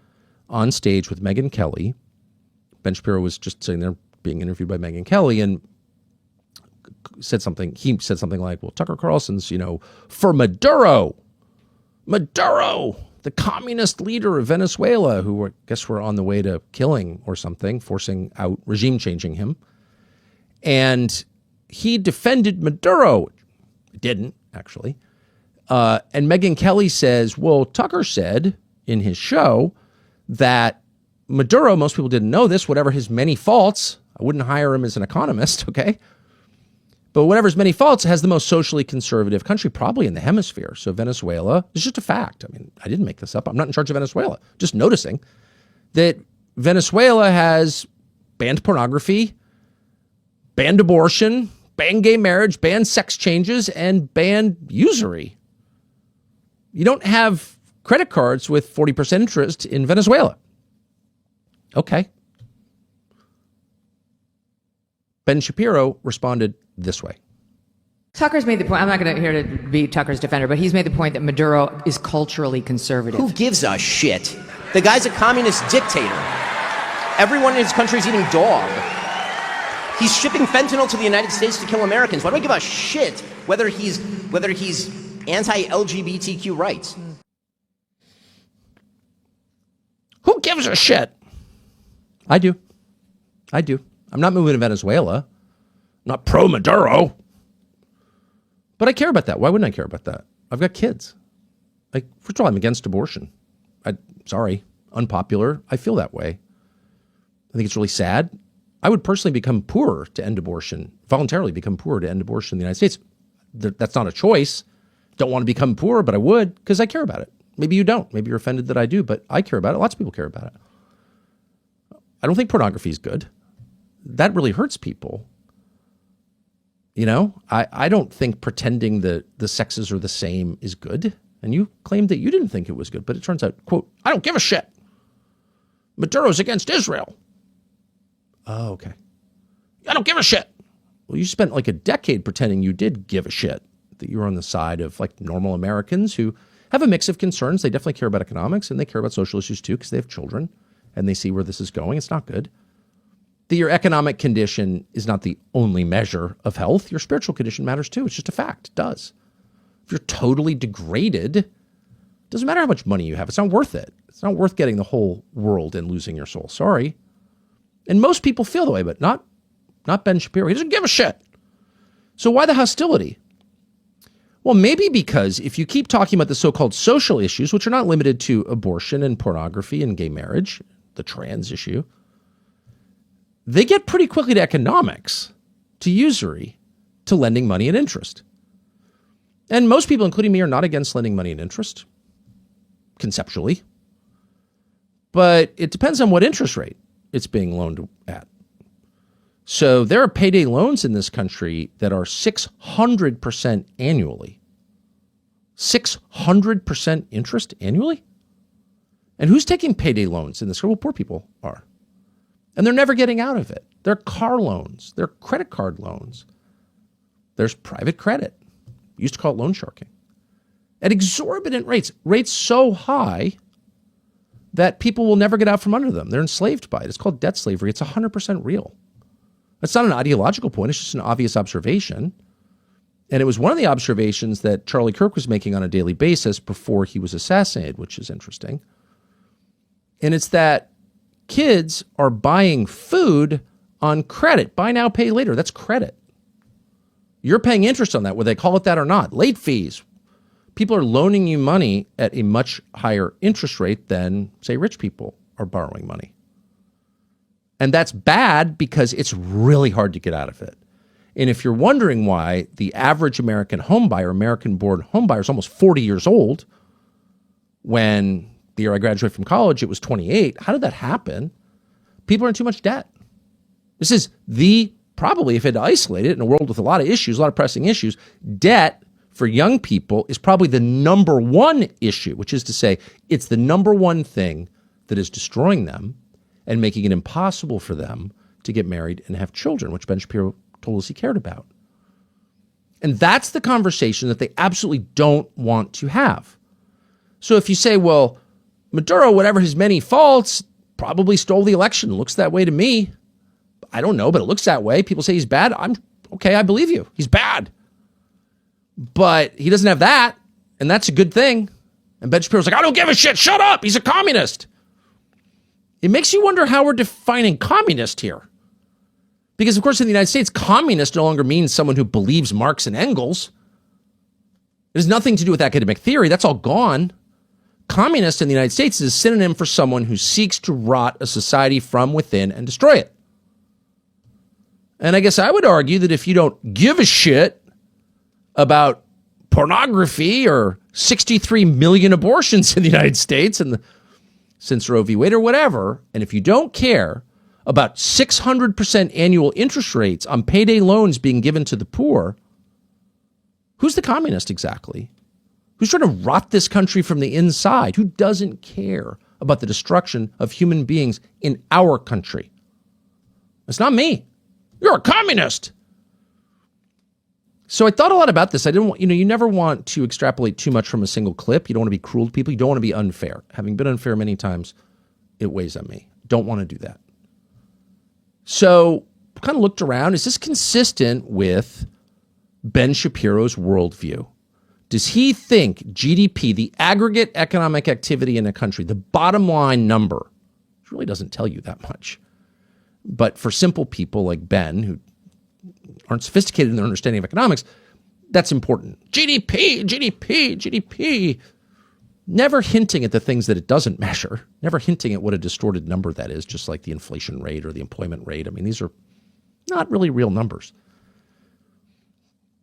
on stage with Megyn Kelly. Ben Shapiro was just sitting there being interviewed by Megyn Kelly and he said something like, well, Tucker Carlson's, for Maduro, the communist leader of Venezuela, who I guess were on the way to killing or something, forcing out, regime changing him. And he defended Maduro. Didn't, actually. And Megyn Kelly says, well, Tucker said in his show that Maduro, most people didn't know this, whatever his many faults, I wouldn't hire him as an economist, okay? But whatever his many faults, has the most socially conservative country probably in the hemisphere. So Venezuela is just a fact. I mean, I didn't make this up. I'm not in charge of Venezuela. Just noticing that Venezuela has banned pornography, banned abortion, banned gay marriage, banned sex changes, and banned usury. You don't have credit cards with 40% interest in Venezuela. Okay. Ben Shapiro responded this way. Tucker's made the point, I'm not going to here to be Tucker's defender, but he's made the point that Maduro is culturally conservative. Who gives a shit? The guy's a communist dictator. Everyone in his country is eating dog. He's shipping fentanyl to the United States to kill Americans. Why do I give a shit whether he's anti-LGBTQ rights? Who gives a shit? I do. I'm not moving to Venezuela. I'm not pro-Maduro. But I care about that. Why wouldn't I care about that? I've got kids. First of all, I'm against abortion. Sorry, unpopular. I feel that way. I think it's really sad. I would personally become poorer to end abortion, voluntarily become poorer to end abortion in the United States. That's not a choice. Don't want to become poorer, but I would because I care about it. Maybe you don't. Maybe you're offended that I do, but I care about it. Lots of people care about it. I don't think pornography is good. That really hurts people. You know, I don't think pretending that the sexes are the same is good. And you claimed that you didn't think it was good, but it turns out, quote, I don't give a shit. Maduro's against Israel. Oh, okay. I don't give a shit. Well, you spent like a decade pretending you did give a shit, that you were on the side of like normal Americans who have a mix of concerns. They definitely care about economics and they care about social issues too because they have children and they see where this is going. It's not good. That your economic condition is not the only measure of health. Your spiritual condition matters too. It's just a fact. It does. If you're totally degraded, it doesn't matter how much money you have. It's not worth it. It's not worth getting the whole world and losing your soul. Sorry. And most people feel that way, but not Ben Shapiro. He doesn't give a shit. So why the hostility? Well, maybe because if you keep talking about the so-called social issues, which are not limited to abortion and pornography and gay marriage, the trans issue, they get pretty quickly to economics, to usury, to lending money and interest. And most people, including me, are not against lending money and interest, conceptually. But it depends on what interest rate it's being loaned at. So there are payday loans in this country that are 600% annually. 600% interest annually? And who's taking payday loans in this country? Well, poor people are. And they're never getting out of it. They're car loans. They're credit card loans. There's private credit. We used to call it loan sharking. At exorbitant rates. Rates so high that people will never get out from under them. They're enslaved by it. It's called debt slavery. It's 100% real. That's not an ideological point. It's just an obvious observation. And it was one of the observations that Charlie Kirk was making on a daily basis before he was assassinated, which is interesting. And it's that kids are buying food on credit. Buy now, pay later. That's credit. You're paying interest on that, whether they call it that or not. Late fees. People are loaning you money at a much higher interest rate than, say, rich people are borrowing money. And that's bad because it's really hard to get out of it. And if you're wondering why the average American homebuyer, American-born homebuyer, is almost 40 years old, when the year I graduated from college, it was 28. How did that happen? People are in too much debt. This is probably, if I had to isolate it in a world with a lot of issues, a lot of pressing issues, debt for young people is probably the number one issue, which is to say it's the number one thing that is destroying them and making it impossible for them to get married and have children, which Ben Shapiro told us he cared about. And that's the conversation that they absolutely don't want to have. So if you say, well, Maduro, whatever his many faults, probably stole the election. It looks that way to me. I don't know, but it looks that way. People say he's bad. I'm okay. I believe you. He's bad. But he doesn't have that. And that's a good thing. And Ben Shapiro's like, I don't give a shit. Shut up. He's a communist. It makes you wonder how we're defining communist here. Because, of course, in the United States, communist no longer means someone who believes Marx and Engels. It has nothing to do with academic theory. That's all gone. Communist in the United States is a synonym for someone who seeks to rot a society from within and destroy it. And I guess I would argue that if you don't give a shit about pornography or 63 million abortions in the United States since Roe v. Wade or whatever, and if you don't care about 600% annual interest rates on payday loans being given to the poor, who's the communist exactly? Who's trying to rot this country from the inside? Who doesn't care about the destruction of human beings in our country? It's not me. You're a communist. So I thought a lot about this. I didn't want, you never want to extrapolate too much from a single clip. You don't want to be cruel to people. You don't want to be unfair. Having been unfair many times, it weighs on me. Don't want to do that. So kind of looked around. Is this consistent with Ben Shapiro's worldview? Does he think GDP, the aggregate economic activity in a country, the bottom line number, which really doesn't tell you that much, but for simple people like Ben, who aren't sophisticated in their understanding of economics, that's important. GDP. Never hinting at the things that it doesn't measure, never hinting at what a distorted number that is, just like the inflation rate or the employment rate. I mean, these are not really real numbers.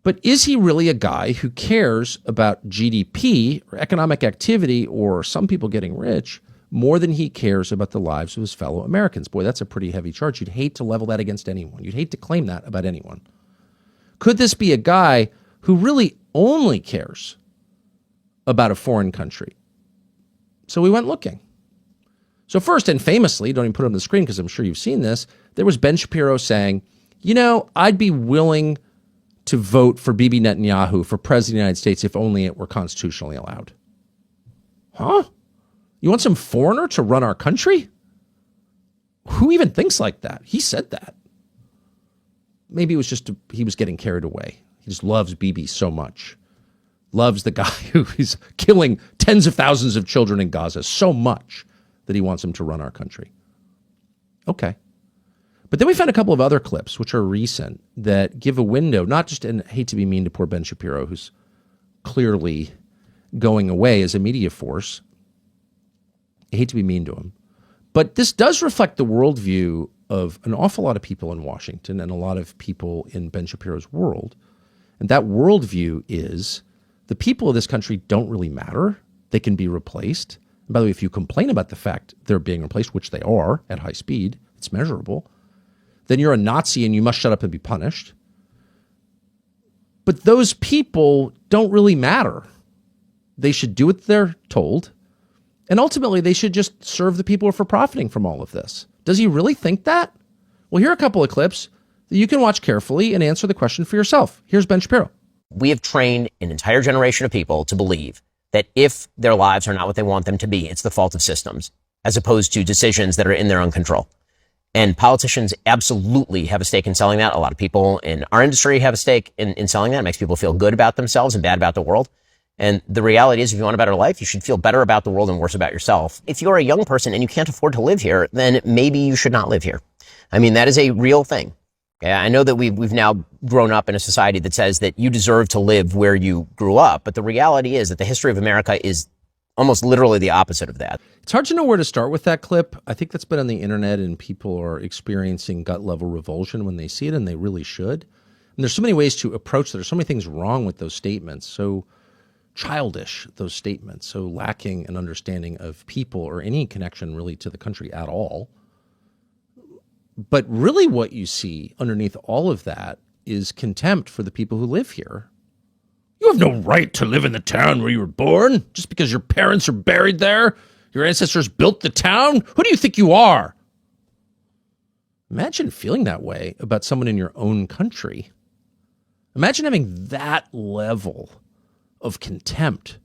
But is he really a guy who cares about GDP or economic activity or some people getting rich more than he cares about the lives of his fellow Americans? Boy, that's a pretty heavy charge. You'd hate to level that against anyone. You'd hate to claim that about anyone. Could this be a guy who really only cares about a foreign country? So we went looking. So first, and famously, don't even put it on the screen because I'm sure you've seen this, there was Ben Shapiro saying, I'd be willing to vote for Bibi Netanyahu for president of the United States if only it were constitutionally allowed. Huh? You want some foreigner to run our country? Who even thinks like that? He said that. Maybe it was just he was getting carried away. He just loves Bibi so much. Loves the guy who is killing tens of thousands of children in Gaza so much that he wants him to run our country. Okay. But then we found a couple of other clips, which are recent, that give a window, not just, and I hate to be mean to poor Ben Shapiro, who's clearly going away as a media force. I hate to be mean to him. But this does reflect the worldview of an awful lot of people in Washington and a lot of people in Ben Shapiro's world. And that worldview is the people of this country don't really matter. They can be replaced. And by the way, if you complain about the fact they're being replaced, which they are at high speed, it's measurable, then you're a Nazi and you must shut up and be punished. But those people don't really matter. They should do what they're told. And ultimately, they should just serve the people who are profiting from all of this. Does he really think that? Well, here are a couple of clips that you can watch carefully and answer the question for yourself. Here's Ben Shapiro. We have trained an entire generation of people to believe that if their lives are not what they want them to be, it's the fault of systems, as opposed to decisions that are in their own control. And politicians absolutely have a stake in selling that. A lot of people in our industry have a stake in selling that. It makes people feel good about themselves and bad about the world. And the reality is, if you want a better life, you should feel better about the world and worse about yourself. If you're a young person and you can't afford to live here, then maybe you should not live here. I mean, that is a real thing. I know that we've now grown up in a society that says that you deserve to live where you grew up. But the reality is that the history of America is almost literally the opposite of that. It's hard to know where to start with that clip. I think that's been on the internet and people are experiencing gut level revulsion when they see it, and they really should. And there's so many ways to approach that. There's so many things wrong with those statements. So childish, those statements, so lacking an understanding of people or any connection really to the country at all. But really what you see underneath all of that is contempt for the people who live here. You have no right to live in the town where you were born just because your parents are buried there. Your ancestors built the town. Who do you think you are? Imagine feeling that way about someone in your own country. Imagine having that level of contempt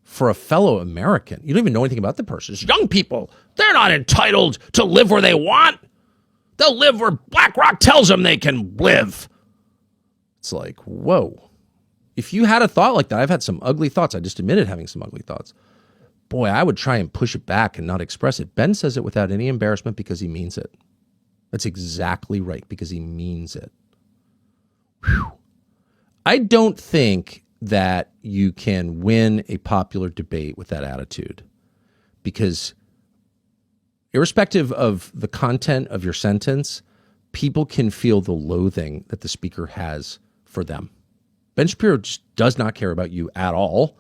for a fellow American. You don't even know anything about the person. It's young people. They're not entitled to live where they want. They'll live where BlackRock tells them they can live. It's like, whoa. If you had a thought like that, I've had some ugly thoughts. I just admitted having some ugly thoughts. Boy, I would try and push it back and not express it. Ben says it without any embarrassment because he means it. That's exactly right, because he means it. Whew. I don't think that you can win a popular debate with that attitude, because irrespective of the content of your sentence, people can feel the loathing that the speaker has for them. Ben Shapiro just does not care about you at all,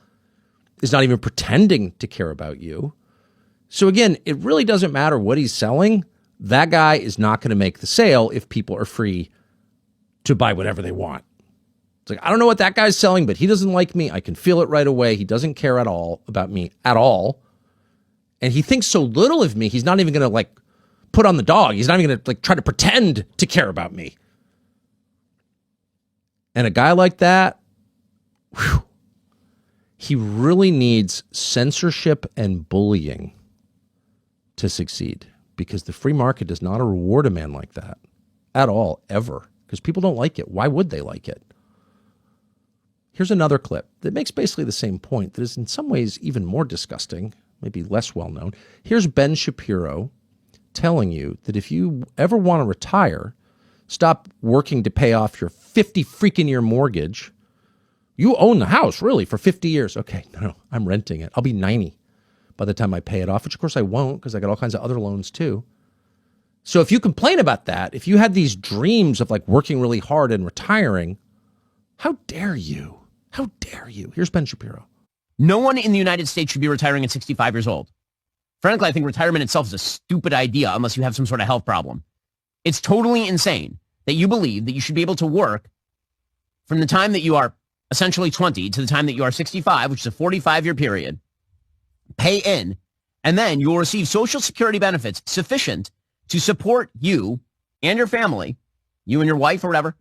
is not even pretending to care about you. So again, it really doesn't matter what he's selling. That guy is not going to make the sale if people are free to buy whatever they want. It's like, I don't know what that guy's selling, but he doesn't like me. I can feel it right away. He doesn't care at all about me at all. And he thinks so little of me, he's not even going to put on the dog. He's not even going to try to pretend to care about me. And a guy like that, whew, he really needs censorship and bullying to succeed, because the free market does not reward a man like that at all, ever, because people don't like it. Why would they like it? Here's another clip that makes basically the same point that is in some ways even more disgusting, maybe less well known. Here's Ben Shapiro telling you that if you ever want to retire, stop working to pay off your 50 freaking year mortgage. You own the house, really, for 50 years. Okay, no, I'm renting it. I'll be 90 by the time I pay it off, which of course I won't, because I got all kinds of other loans too. So if you complain about that, if you had these dreams of like working really hard and retiring, how dare you? How dare you? Here's Ben Shapiro. No one in the United States should be retiring at 65 years old. Frankly, I think retirement itself is a stupid idea unless you have some sort of health problem. It's totally insane that you believe that you should be able to work from the time that you are essentially 20 to the time that you are 65, which is a 45-year period, pay in, and then you will receive Social Security benefits sufficient to support you and your family, you and your wife or whatever,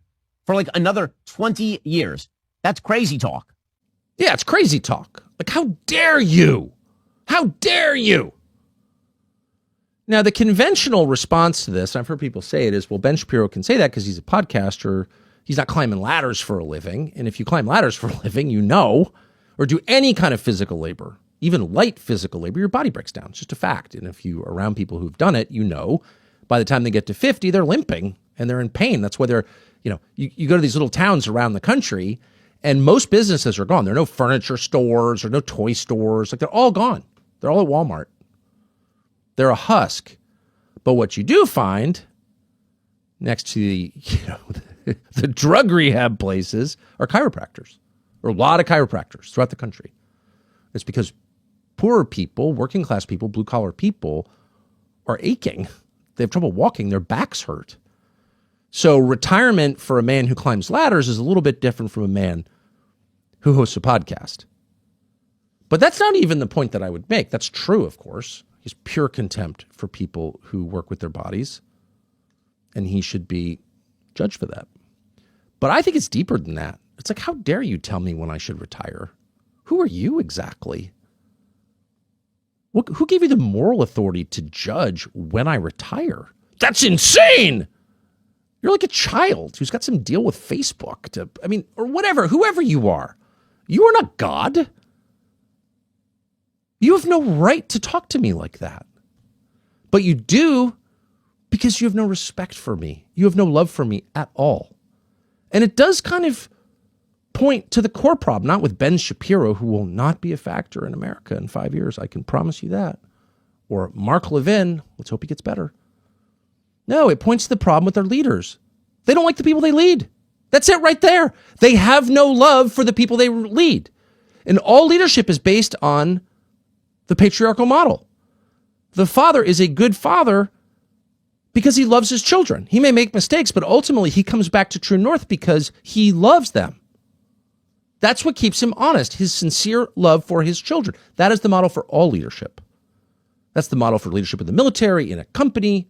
for like another 20 years. That's crazy talk. Yeah, it's crazy talk. Like, how dare you? How dare you? Now, the conventional response to this, I've heard people say it, is, well, Ben Shapiro can say that because he's a podcaster. He's not climbing ladders for a living. And if you climb ladders for a living, you know, or do any kind of physical labor, even light physical labor, your body breaks down. It's just a fact. And if you're around people who've done it, you know, by the time they get to 50, they're limping and they're in pain. That's why they're, you know, you go to these little towns around the country and most businesses are gone. There are no furniture stores or no toy stores. Like, they're all gone. They're all at Walmart. They're a husk. But what you do find next to the, you know, the drug rehab places are chiropractors. There are a lot of chiropractors throughout the country. It's because poorer people, working class people, blue collar people are aching. They have trouble walking. Their backs hurt. So retirement for a man who climbs ladders is a little bit different from a man who hosts a podcast. But that's not even the point that I would make. That's true, of course. He's pure contempt for people who work with their bodies, and he should be judged for that. But I think it's deeper than that. It's like, how dare you tell me when I should retire? Who are you exactly? Who gave you the moral authority to judge when I retire? That's insane! You're like a child who's got some deal with Facebook or whatever, whoever you are. You are not God. You have no right to talk to me like that. But you do because you have no respect for me. You have no love for me at all. And it does kind of point to the core problem, not with Ben Shapiro, who will not be a factor in America in 5 years. I can promise you that. Or Mark Levin. Let's hope he gets better. No, it points to the problem with their leaders. They don't like the people they lead. That's it right there. They have no love for the people they lead. And all leadership is based on the patriarchal model. The father is a good father because he loves his children. He may make mistakes, but ultimately he comes back to true north because he loves them. That's what keeps him honest, his sincere love for his children. That is the model for all leadership. That's the model for leadership in the military, in a company.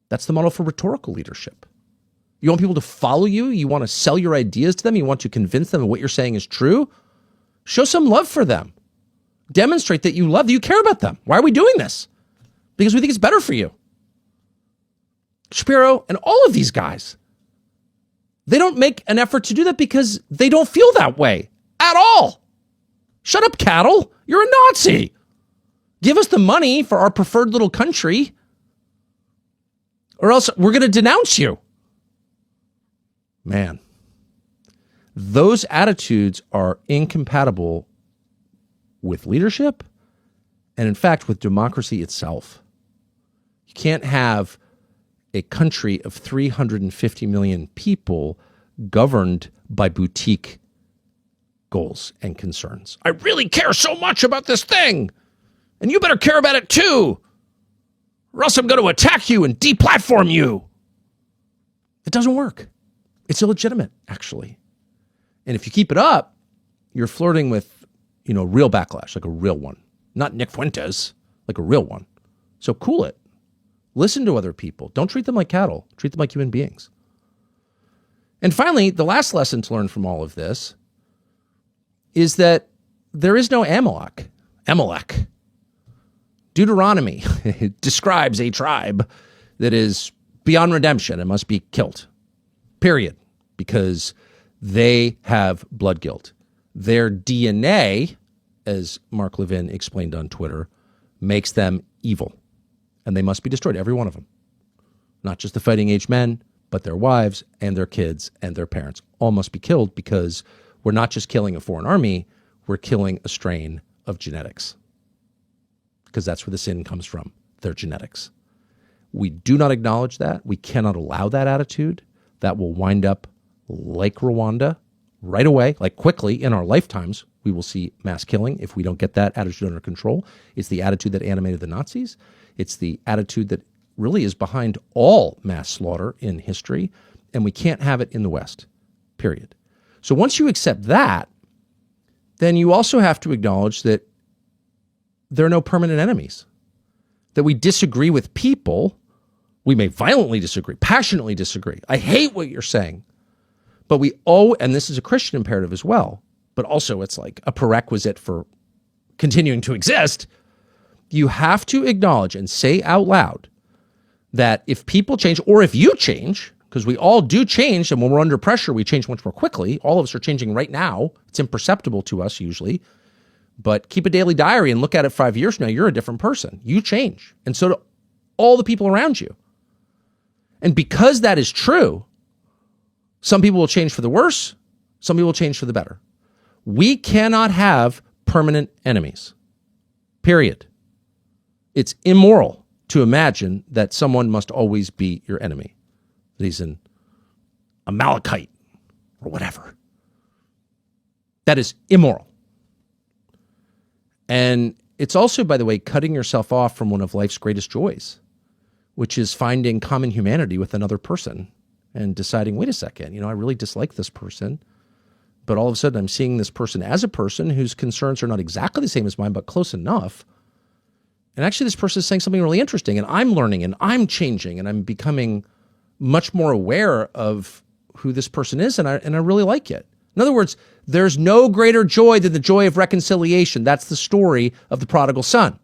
That's the model for rhetorical leadership. You want people to follow you? You want to sell your ideas to them? You want to convince them that what you're saying is true? Show some love for them. Demonstrate that you love them, you care about them. Why are we doing this? Because we think it's better for you. Shapiro and all of these guys, they don't make an effort to do that because they don't feel that way at all. Shut up, cattle. You're a Nazi. Give us the money for our preferred little country, or else we're going to denounce you. Man, those attitudes are incompatible with leadership and, in fact, with democracy itself. You can't have a country of 350 million people governed by boutique goals and concerns. I really care so much about this thing, and you better care about it too, or else I'm going to attack you and deplatform you. It doesn't work. It's illegitimate, actually. And if you keep it up, you're flirting with, real backlash, like a real one. Not Nick Fuentes, like a real one. So cool it. Listen to other people. Don't treat them like cattle. Treat them like human beings. And finally, the last lesson to learn from all of this is that there is no Amalek. Deuteronomy describes a tribe that is beyond redemption and must be killed, period, because they have blood guilt. Their DNA, as Mark Levin explained on Twitter, makes them evil, and they must be destroyed, every one of them. Not just the fighting age men, but their wives and their kids and their parents all must be killed, because we're not just killing a foreign army, we're killing a strain of genetics. Because that's where the sin comes from, their genetics. We do not acknowledge that. We cannot allow that attitude. That will wind up like Rwanda right away, like quickly in our lifetimes. We will see mass killing if we don't get that attitude under control. It's the attitude that animated the Nazis. It's the attitude that really is behind all mass slaughter in history, and we can't have it in the West, period. So once you accept that, then you also have to acknowledge that there are no permanent enemies, that we disagree with people. We may violently disagree, passionately disagree. I hate what you're saying. But and this is a Christian imperative as well, but also it's like a prerequisite for continuing to exist. You have to acknowledge and say out loud that if people change, or if you change, because we all do change, and when we're under pressure, we change much more quickly. All of us are changing right now. It's imperceptible to us usually. But keep a daily diary and look at it 5 years from now. You're a different person. You change. And so do all the people around you. And because that is true, some people will change for the worse. Some people will change for the better. We cannot have permanent enemies. Period. It's immoral to imagine that someone must always be your enemy. That he's an Amalekite or whatever. That is immoral. And it's also, by the way, cutting yourself off from one of life's greatest joys, which is finding common humanity with another person and deciding, wait a second, I really dislike this person, but all of a sudden I'm seeing this person as a person whose concerns are not exactly the same as mine, but close enough. And actually this person is saying something really interesting, and I'm learning and I'm changing and I'm becoming much more aware of who this person is, and I really like it. In other words, there's no greater joy than the joy of reconciliation. That's the story of the prodigal son.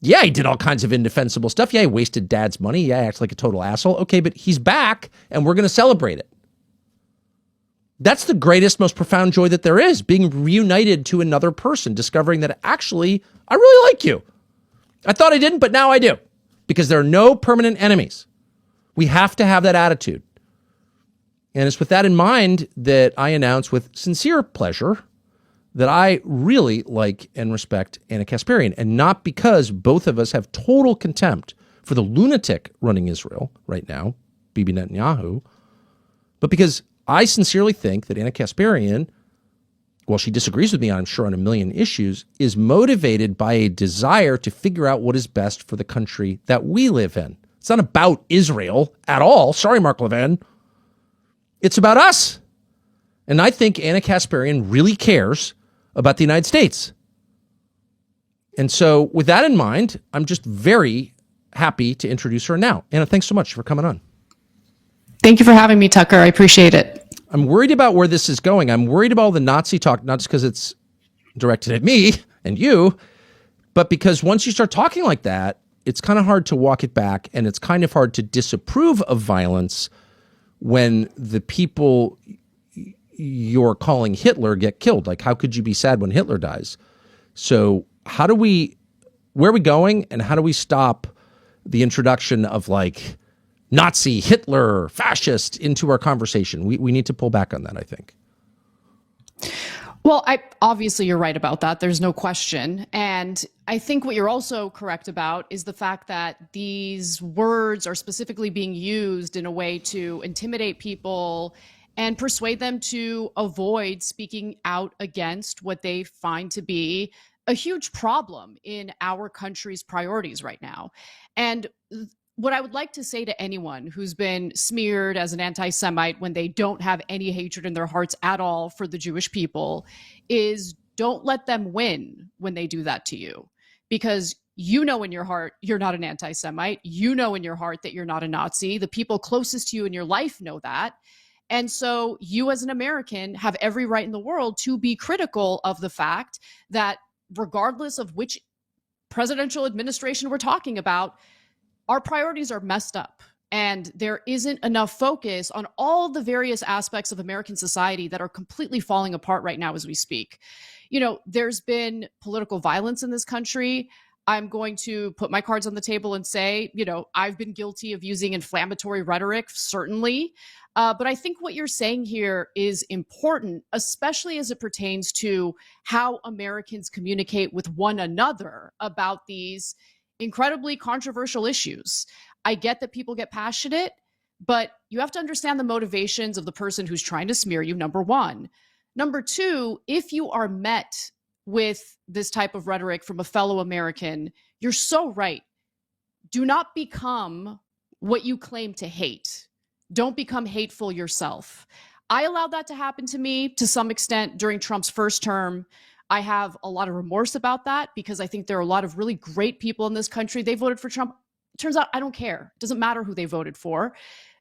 Yeah, he did all kinds of indefensible stuff. Yeah, he wasted dad's money. Yeah, he acts like a total asshole. Okay, but he's back, and we're going to celebrate it. That's the greatest, most profound joy that there is, being reunited to another person, discovering that actually, I really like you. I thought I didn't, but now I do, because there are no permanent enemies. We have to have that attitude. And it's with that in mind that I announce with sincere pleasure that I really like and respect Anna Kasparian, and not because both of us have total contempt for the lunatic running Israel right now, Bibi Netanyahu, but because I sincerely think that Anna Kasparian, while she disagrees with me, I'm sure, on a million issues, is motivated by a desire to figure out what is best for the country that we live in. It's not about Israel at all. Sorry, Mark Levin. It's about us. And I think Anna Kasparian really cares about the United States. And so with that in mind, I'm just very happy to introduce her now. Anna, thanks so much for coming on. Thank you for having me, Tucker. I appreciate it. I'm worried about where this is going. I'm worried about all the Nazi talk, not just because it's directed at me and you, but because once you start talking like that, it's kind of hard to walk it back, and it's kind of hard to disapprove of violence when the people you're calling Hitler get killed. Like, how could you be sad when Hitler dies? So where are we going, and how do we stop the introduction of like Nazi, Hitler, fascist into our conversation? We need to pull back on that, I think. Well, obviously you're right about that. There's no question. And I think what you're also correct about is the fact that these words are specifically being used in a way to intimidate people and persuade them to avoid speaking out against what they find to be a huge problem in our country's priorities right now. And what I would like to say to anyone who's been smeared as an anti-Semite when they don't have any hatred in their hearts at all for the Jewish people is, don't let them win when they do that to you. Because you know in your heart you're not an anti-Semite. You know in your heart that you're not a Nazi. The people closest to you in your life know that. And so you as an American have every right in the world to be critical of the fact that regardless of which presidential administration we're talking about, our priorities are messed up. And there isn't enough focus on all the various aspects of American society that are completely falling apart right now as we speak. You know, there's been political violence in this country. I'm going to put my cards on the table and say, you know, I've been guilty of using inflammatory rhetoric, certainly. But I think what you're saying here is important, especially as it pertains to how Americans communicate with one another about these incredibly controversial issues. I get that people get passionate, but you have to understand the motivations of the person who's trying to smear you, number one. Number two, if you are met with this type of rhetoric from a fellow American, you're so right. Do not become what you claim to hate. Don't become hateful yourself. I allowed that to happen to me to some extent during Trump's first term. I have a lot of remorse about that because I think there are a lot of really great people in this country. They voted for Trump. It turns out I don't care. It doesn't matter who they voted for.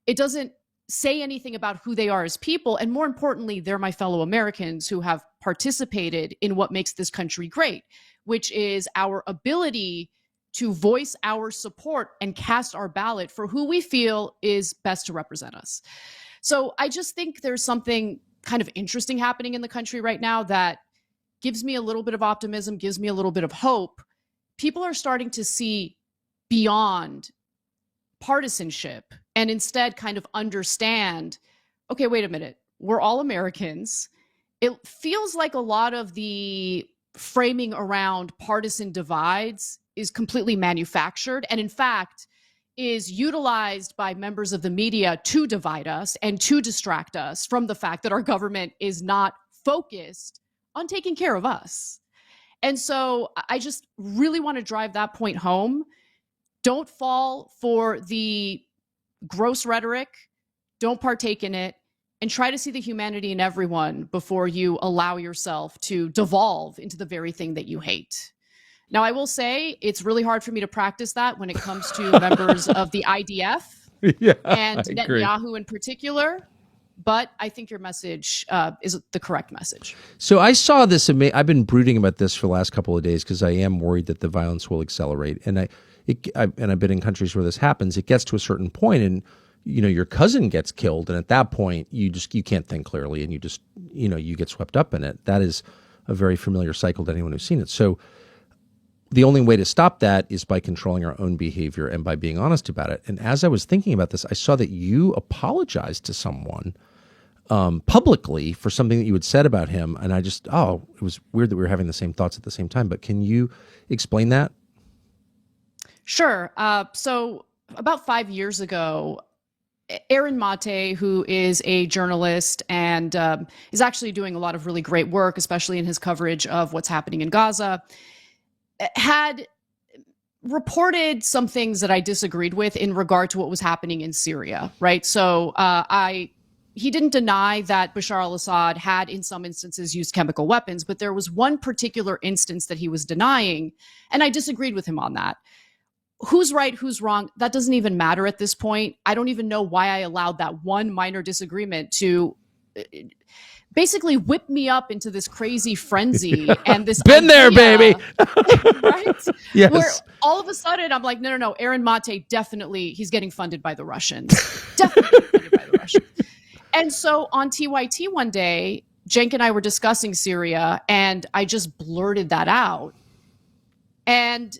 It doesn't say anything about who they are as people. And more importantly, they're my fellow Americans who have participated in what makes this country great, which is our ability to voice our support and cast our ballot for who we feel is best to represent us. So I just think there's something kind of interesting happening in the country right now that gives me a little bit of optimism, gives me a little bit of hope. People are starting to see beyond partisanship and instead kind of understand, okay, wait a minute, we're all Americans. It feels like a lot of the framing around partisan divides is completely manufactured and in fact is utilized by members of the media to divide us and to distract us from the fact that our government is not focused on taking care of us. And so I just really want to drive that point home. Don't fall for the gross rhetoric. Don't partake in it. And try to see the humanity in everyone before you allow yourself to devolve into the very thing that you hate. Now, I will say it's really hard for me to practice that when it comes to members of the IDF and Netanyahu in particular. But I think your message is the correct message. So I saw this. I've been brooding about this for the last couple of days because I am worried that the violence will accelerate. And I've been in countries where this happens. It gets to a certain point, and you know your cousin gets killed, and at that point you can't think clearly, and you get swept up in it. That is a very familiar cycle to anyone who's seen it. So the only way to stop that is by controlling our own behavior and by being honest about it. And as I was thinking about this, I saw that you apologized to someone publicly for something that you had said about him. And I just, it was weird that we were having the same thoughts at the same time. But can you explain that? Sure. So about 5 years ago, Aaron Mate, who is a journalist and is actually doing a lot of really great work, especially in his coverage of what's happening in Gaza, had reported some things that I disagreed with in regard to what was happening in Syria, right? So he didn't deny that Bashar al-Assad had in some instances used chemical weapons, but there was one particular instance that he was denying, and I disagreed with him on that. Who's right, who's wrong, that doesn't even matter at this point. I don't even know why I allowed that one minor disagreement to basically whip me up into this crazy frenzy and this been there, baby. Right? Yes. Where all of a sudden I'm like, no, Aaron Mate definitely, he's getting funded by the Russians. Definitely funded by the Russians. And so on TYT one day, Cenk and I were discussing Syria and I just blurted that out. And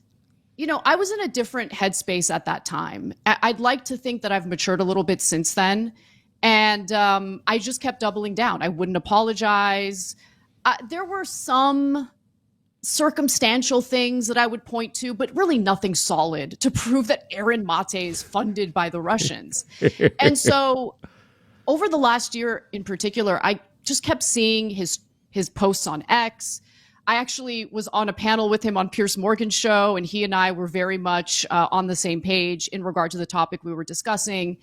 you know, I was in a different headspace at that time. I'd like to think that I've matured a little bit since then. And I just kept doubling down. I wouldn't apologize. There were some circumstantial things that I would point to, but really nothing solid to prove that Aaron Mate is funded by the Russians. And so over the last year in particular, I just kept seeing his posts on X. I actually was on a panel with him on Piers Morgan's show, and he and I were very much on the same page in regard to the topic we were discussing.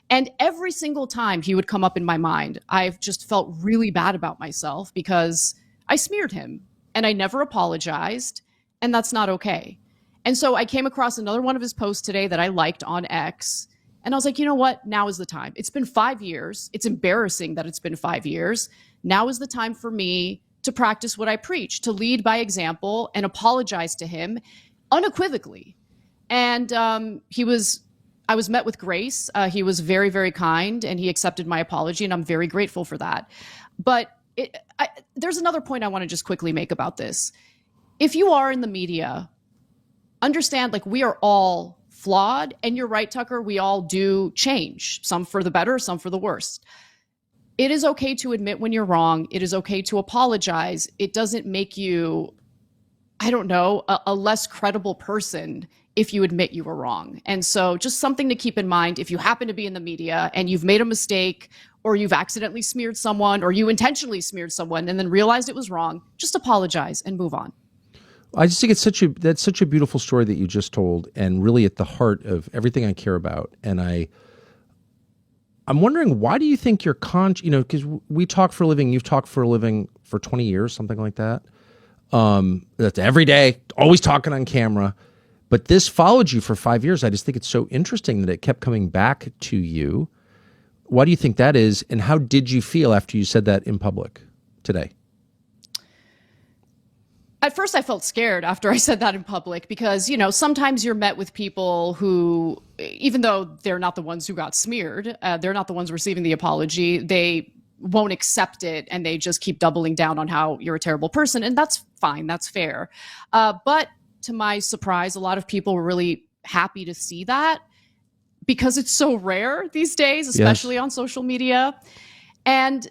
And every single time he would come up in my mind, I've just felt really bad about myself because I smeared him and I never apologized, and that's not okay. And so I came across another one of his posts today that I liked on X, And I was like, you know what? Now is the time. It's been 5 years. It's embarrassing that it's been 5 years. Now is the time for me to practice what I preach, to lead by example and apologize to him unequivocally. And I was met with grace. He was very, very kind, and he accepted my apology, and I'm very grateful for that. But there's another point I want to just quickly make about this. If you are in the media, understand, like, we are all flawed, and you're right, Tucker, we all do change, some for the better, some for the worst. It is okay to admit when you're wrong. It is okay to apologize. It doesn't make you, I don't know, a less credible person if you admit you were wrong. And so just something to keep in mind if you happen to be in the media and you've made a mistake, or you've accidentally smeared someone, or you intentionally smeared someone and then realized it was wrong, just apologize and move on. I just think that's such a beautiful story that you just told, and really at the heart of everything I care about. And I'm wondering, why do you think you're because we talk for a living, you've talked for a living for 20 years, something like that. That's every day, always talking on camera. But this followed you for 5 years. I just think it's so interesting that it kept coming back to you. Why do you think that is? And how did you feel after you said that in public today? At first, I felt scared after I said that in public because, sometimes you're met with people who, even though they're not the ones who got smeared, they're not the ones receiving the apology, they won't accept it, and they just keep doubling down on how you're a terrible person. And that's fine. That's fair. But to my surprise, a lot of people were really happy to see that because it's so rare these days, especially on social media. And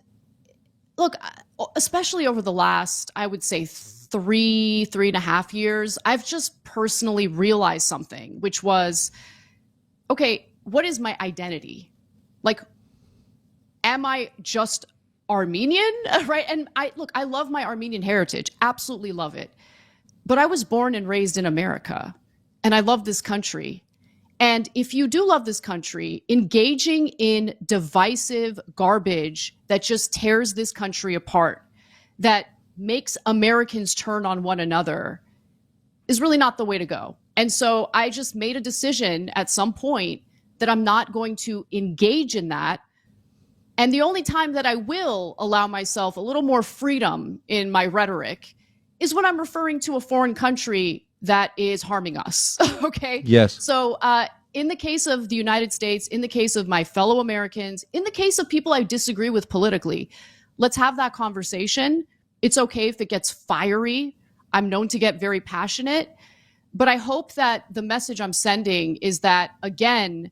look, especially over the last, I would say, 3.5 years, I've just personally realized something, which was, okay, what is my identity? Like, am I just Armenian? Right? And I love my Armenian heritage, absolutely love it. But I was born and raised in America, and I love this country. And if you do love this country, engaging in divisive garbage that just tears this country apart, that makes Americans turn on one another, is really not the way to go. And so I just made a decision at some point that I'm not going to engage in that. And the only time that I will allow myself a little more freedom in my rhetoric is when I'm referring to a foreign country that is harming us. Okay? Yes. So in the case of the United States, in the case of my fellow Americans, in the case of people I disagree with politically, let's have that conversation. It's okay if it gets fiery. I'm known to get very passionate. But I hope that the message I'm sending is that, again,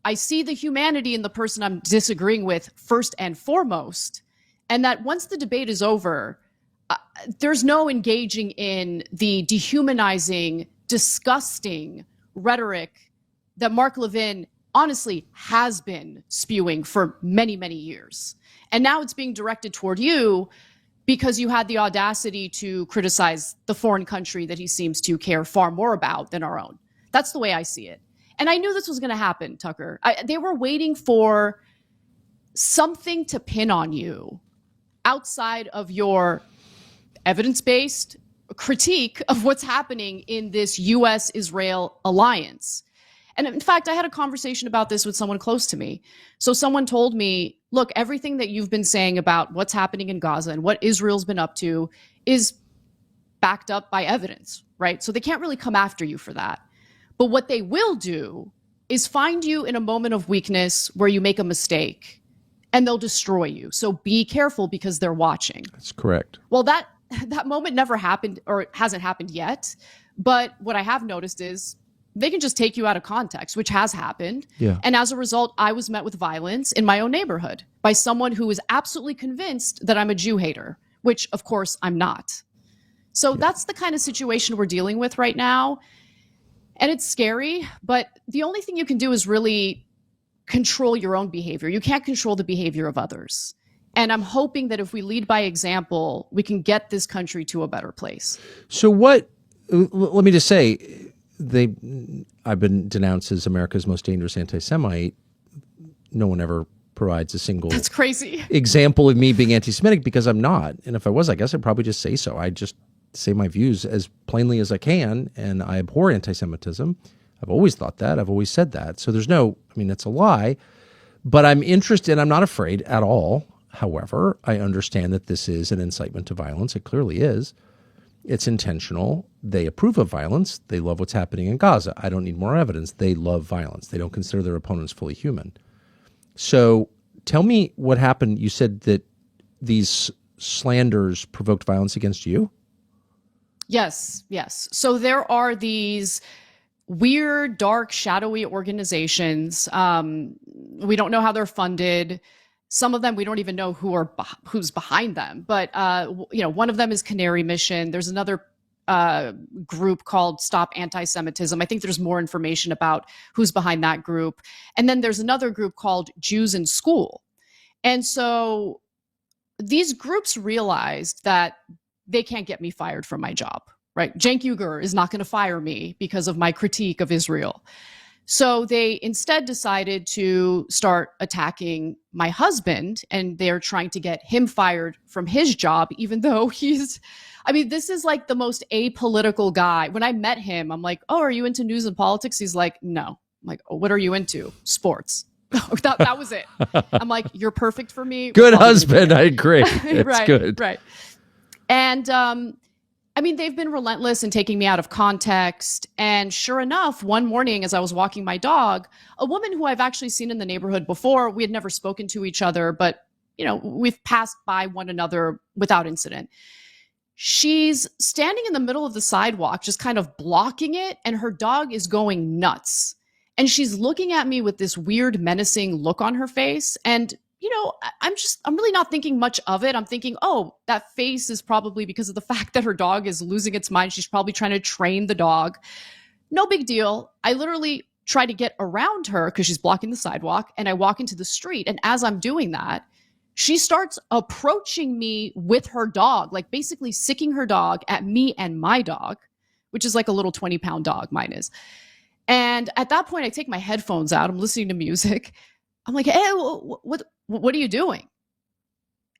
I see the humanity in the person I'm disagreeing with first and foremost, and that once the debate is over, there's no engaging in the dehumanizing, disgusting rhetoric that Mark Levin honestly has been spewing for many, many years. And now it's being directed toward you because you had the audacity to criticize the foreign country that he seems to care far more about than our own. That's the way I see it. And I knew this was going to happen, Tucker. They were waiting for something to pin on you outside of your evidence-based critique of what's happening in this U.S.-Israel alliance. And in fact, I had a conversation about this with someone close to me. So someone told me, look, everything that you've been saying about what's happening in Gaza and what Israel's been up to is backed up by evidence, right? So they can't really come after you for that. But what they will do is find you in a moment of weakness where you make a mistake, and they'll destroy you. So be careful because they're watching. That's correct. Well, that moment never happened, or hasn't happened yet. But what I have noticed is they can just take you out of context, which has happened. Yeah. And as a result, I was met with violence in my own neighborhood by someone who was absolutely convinced that I'm a Jew hater, which of course I'm not. So that's the kind of situation we're dealing with right now. And it's scary, but the only thing you can do is really control your own behavior. You can't control the behavior of others. And I'm hoping that if we lead by example, we can get this country to a better place. So let me just say, I've been denounced as America's most dangerous anti-Semite. No one ever provides a single That's crazy. example of me being anti-Semitic because I'm not. And if I was, I guess I'd probably just say so. I just say my views as plainly as I can, and I abhor anti-Semitism. I've always thought that. I've always said that. So there's no, I mean, it's a lie. But I'm interested. I'm not afraid at all. However, I understand that this is an incitement to violence. It clearly is. It's intentional. They approve of violence. They love what's happening in Gaza. I don't need more evidence. They love violence. They don't consider their opponents fully human. So tell me what happened. You said that these slanders provoked violence against you? Yes. So there are these weird, dark, shadowy organizations. We don't know how they're funded. Some of them we don't even know who's behind them. But one of them is Canary Mission. There's another group called Stop Anti-Semitism. I think there's more information about who's behind that group. And then there's another group called Jews in School. And so these groups realized that they can't get me fired from my job, right? Cenk Uygur is not going to fire me because of my critique of Israel. So they instead decided to start attacking my husband, and they're trying to get him fired from his job, even though this is like the most apolitical guy. When I met him, I'm like, oh, are you into news and politics? He's like, no. I'm like, oh, what are you into? Sports. that was it. I'm like, you're perfect for me. Good husband. I agree. It's right, good. Right. And they've been relentless in taking me out of context. And sure enough, one morning as I was walking my dog, a woman who I've actually seen in the neighborhood before, we had never spoken to each other, but we've passed by one another without incident. She's standing in the middle of the sidewalk, just kind of blocking it, and her dog is going nuts. And she's looking at me with this weird, menacing look on her face. And I'm really not thinking much of it. I'm thinking, oh, that face is probably because of the fact that her dog is losing its mind. She's probably trying to train the dog. No big deal. I literally try to get around her because she's blocking the sidewalk, and I walk into the street. And as I'm doing that, she starts approaching me with her dog, like basically sicking her dog at me and my dog, which is like a little 20-pound dog, mine is. And at that point, I take my headphones out. I'm listening to music. I'm like, hey, what are you doing?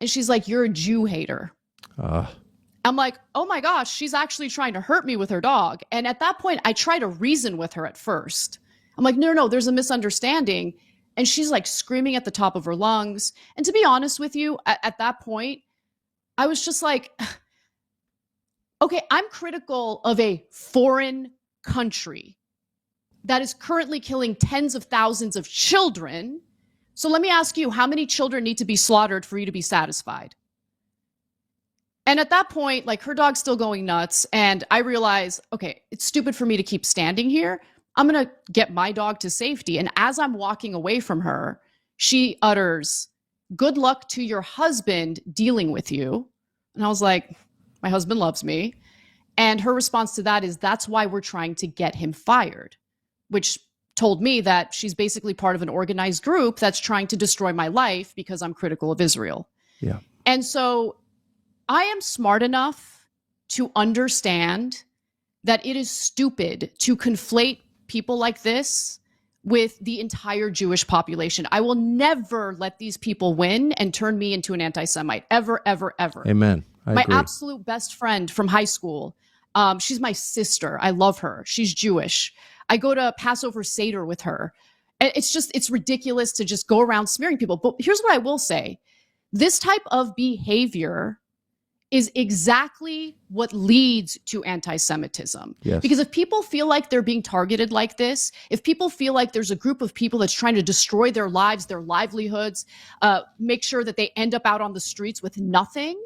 And she's like, you're a Jew hater. I'm like, oh my gosh, she's actually trying to hurt me with her dog. And at that point, I try to reason with her at first. I'm like, no, there's a misunderstanding. And she's like screaming at the top of her lungs. And to be honest with you, at that point, I was just like, okay, I'm critical of a foreign country that is currently killing tens of thousands of children. So let me ask you, how many children need to be slaughtered for you to be satisfied? And at that point, like, her dog's still going nuts. And I realize, okay, it's stupid for me to keep standing here. I'm going to get my dog to safety. And as I'm walking away from her, she utters, good luck to your husband dealing with you. And I was like, my husband loves me. And her response to that is, that's why we're trying to get him fired, which told me that she's basically part of an organized group that's trying to destroy my life because I'm critical of Israel. Yeah. And so I am smart enough to understand that it is stupid to conflate people like this with the entire Jewish population. I will never let these people win and turn me into an anti-Semite, ever, ever, ever. Amen. I agree. Absolute best friend from high school. She's my sister. I love her. She's Jewish. I go to Passover Seder with her. It's ridiculous to just go around smearing people. But here's what I will say. This type of behavior is exactly what leads to anti-Semitism. Yes. Because if people feel like they're being targeted like this, if people feel like there's a group of people that's trying to destroy their lives, their livelihoods, make sure that they end up out on the streets with nothing,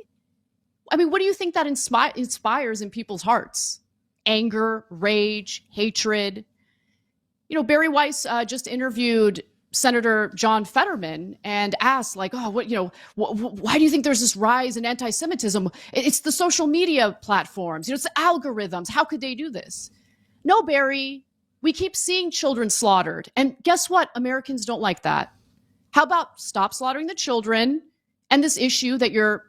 I mean, what do you think that inspires in people's hearts? Anger, rage, hatred. Barry Weiss just interviewed Senator John Fetterman and asked, like, oh, why do you think there's this rise in anti-Semitism? It's the social media platforms. It's the algorithms. How could they do this? No, Barry, we keep seeing children slaughtered. And guess what? Americans don't like that. How about stop slaughtering the children? And this issue that you're,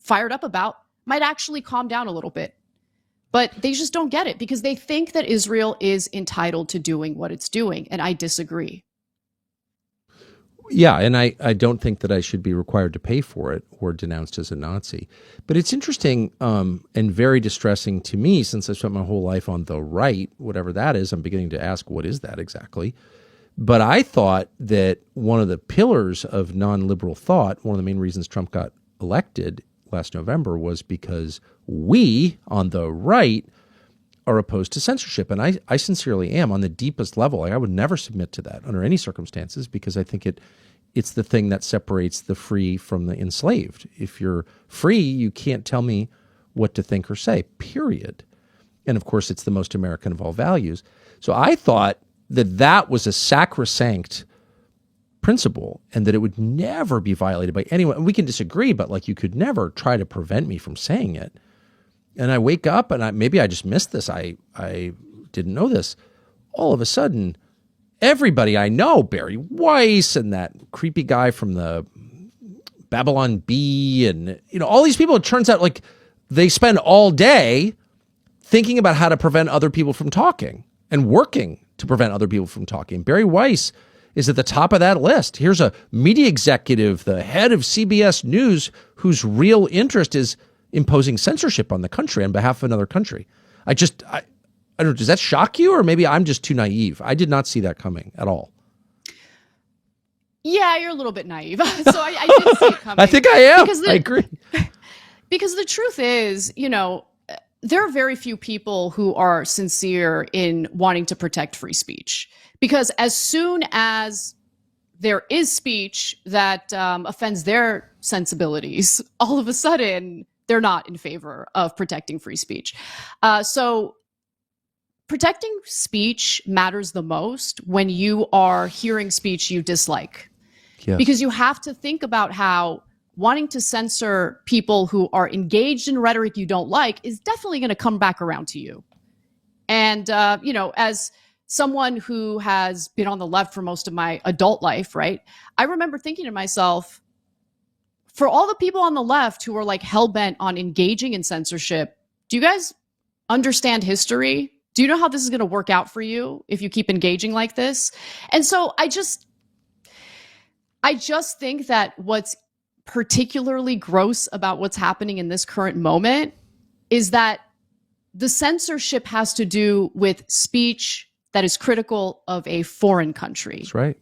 fired up about might actually calm down a little bit. But they just don't get it because they think that Israel is entitled to doing what it's doing. And I disagree. Yeah, and I don't think that I should be required to pay for it or denounced as a Nazi. But it's interesting and very distressing to me, since I spent my whole life on the right, whatever that is. I'm beginning to ask, what is that exactly? But I thought that one of the pillars of non-liberal thought, one of the main reasons Trump got elected last November, was because we on the right are opposed to censorship. And I sincerely am on the deepest level. I would never submit to that under any circumstances, because I think it's the thing that separates the free from the enslaved. If you're free, you can't tell me what to think or say, period. And of course, it's the most American of all values. So I thought that was a sacrosanct principle and that it would never be violated by anyone. And we can disagree, but like you could never try to prevent me from saying it. And I wake up and maybe I just missed this. I didn't know this. All of a sudden, everybody I know, Barry Weiss and that creepy guy from the Babylon Bee and, all these people, it turns out like they spend all day thinking about how to prevent other people from talking and working to prevent other people from talking. Barry Weiss is at the top of that list. Here's a media executive, the head of CBS News, whose real interest is imposing censorship on the country on behalf of another country. I don't know, does that shock you, or maybe I'm just too naive? I did not see that coming at all. Yeah, you're a little bit naive. So I did see it coming. I think I am. I agree. Because the truth is, there are very few people who are sincere in wanting to protect free speech. Because as soon as there is speech that offends their sensibilities, all of a sudden they're not in favor of protecting free speech. So protecting speech matters the most when you are hearing speech you dislike. Yes. Because you have to think about how wanting to censor people who are engaged in rhetoric you don't like is definitely going to come back around to you. And, as someone who has been on the left for most of my adult life, right? I remember thinking to myself, for all the people on the left who are like hell-bent on engaging in censorship, do you guys understand history? Do you know how this is going to work out for you if you keep engaging like this? And so I just think that what's particularly gross about what's happening in this current moment is that the censorship has to do with speech that is critical of a foreign country. That's right.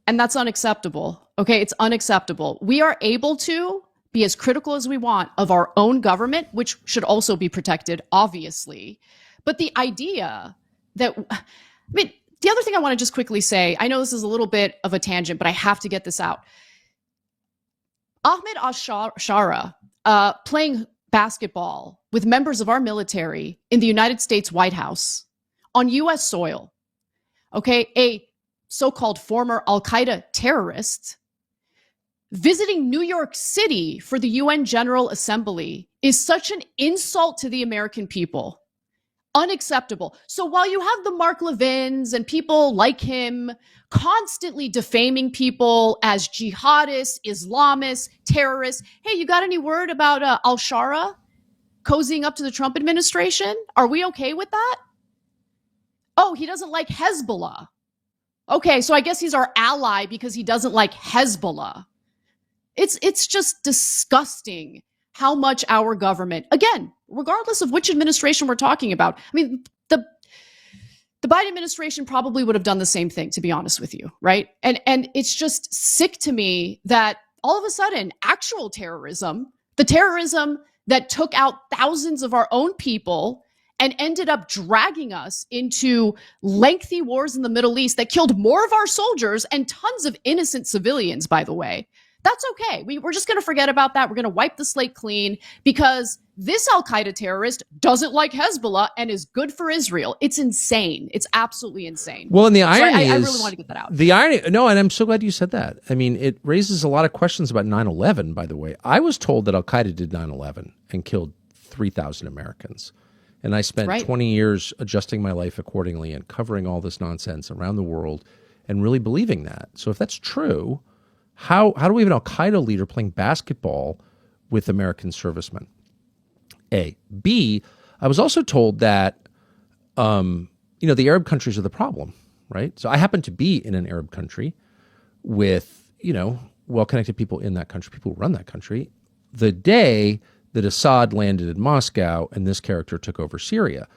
And that's unacceptable. Okay, it's unacceptable. We are able to be as critical as we want of our own government, which should also be protected, obviously. But the idea that, the other thing I want to just quickly say, I know this is a little bit of a tangent, but I have to get this out. Ahmed al-Shara playing basketball with members of our military in the United States White House on U.S. soil, okay, a so-called former al-Qaeda terrorist visiting New York City for the UN General Assembly is such an insult to the American people. Unacceptable. So while you have the Mark Levins and people like him constantly defaming people as jihadists, Islamists, terrorists, hey, you got any word about al-Shara cozying up to the Trump administration? Are we okay with that? Oh, he doesn't like Hezbollah. Okay, so I guess he's our ally because he doesn't like Hezbollah. It's just disgusting how much our government, again, regardless of which administration we're talking about, the Biden administration probably would have done the same thing, to be honest with you, right? And it's just sick to me that all of a sudden, actual terrorism, the terrorism that took out thousands of our own people and ended up dragging us into lengthy wars in the Middle East that killed more of our soldiers and tons of innocent civilians, by the way. That's okay. We're just going to forget about that. We're going to wipe the slate clean because this al-Qaeda terrorist doesn't like Hezbollah and is good for Israel. It's insane. It's absolutely insane. Well, and the irony is... I really want to get that out. The irony... No, and I'm so glad you said that. It raises a lot of questions about 9/11, by the way. I was told that al-Qaeda did 9/11 and killed 3,000 Americans. And I spent 20 years adjusting my life accordingly and covering all this nonsense around the world and really believing that. So if that's true... How do we have an al-Qaeda leader playing basketball with American servicemen? A. B, I was also told that, the Arab countries are the problem, right? So I happen to be in an Arab country with, well-connected people in that country, people who run that country, the day that Assad landed in Moscow and this character took over Syria.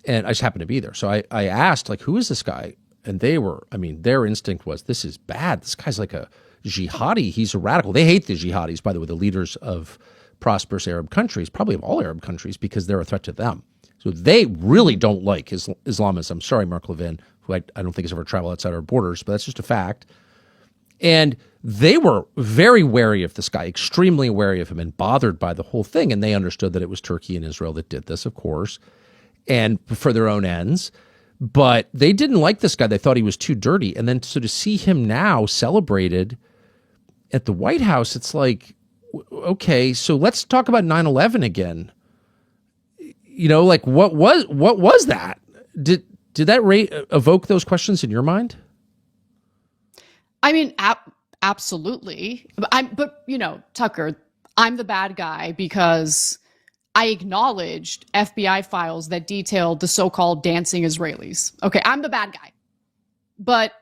And I just happened to be there. So I asked, like, who is this guy? And their instinct was, this is bad. This guy's like a jihadi. He's a radical. They hate the jihadis, by the way, the leaders of prosperous Arab countries, probably of all Arab countries, because they're a threat to them. So they really don't like Islamists. I'm sorry, Mark Levin, who I don't think has ever traveled outside our borders, but that's just a fact. And they were very wary of this guy, extremely wary of him, and bothered by the whole thing. And they understood that it was Turkey and Israel that did this, of course, and for their own ends. But they didn't like this guy. They thought he was too dirty. And then so to see him now celebrated at the White House, it's like, okay, so let's talk about 9/11 again. Like what was that? Did that evoke those questions in your mind? I mean, absolutely. But Tucker, I'm the bad guy because I acknowledged FBI files that detailed the so-called dancing Israelis. Okay, I'm the bad guy. But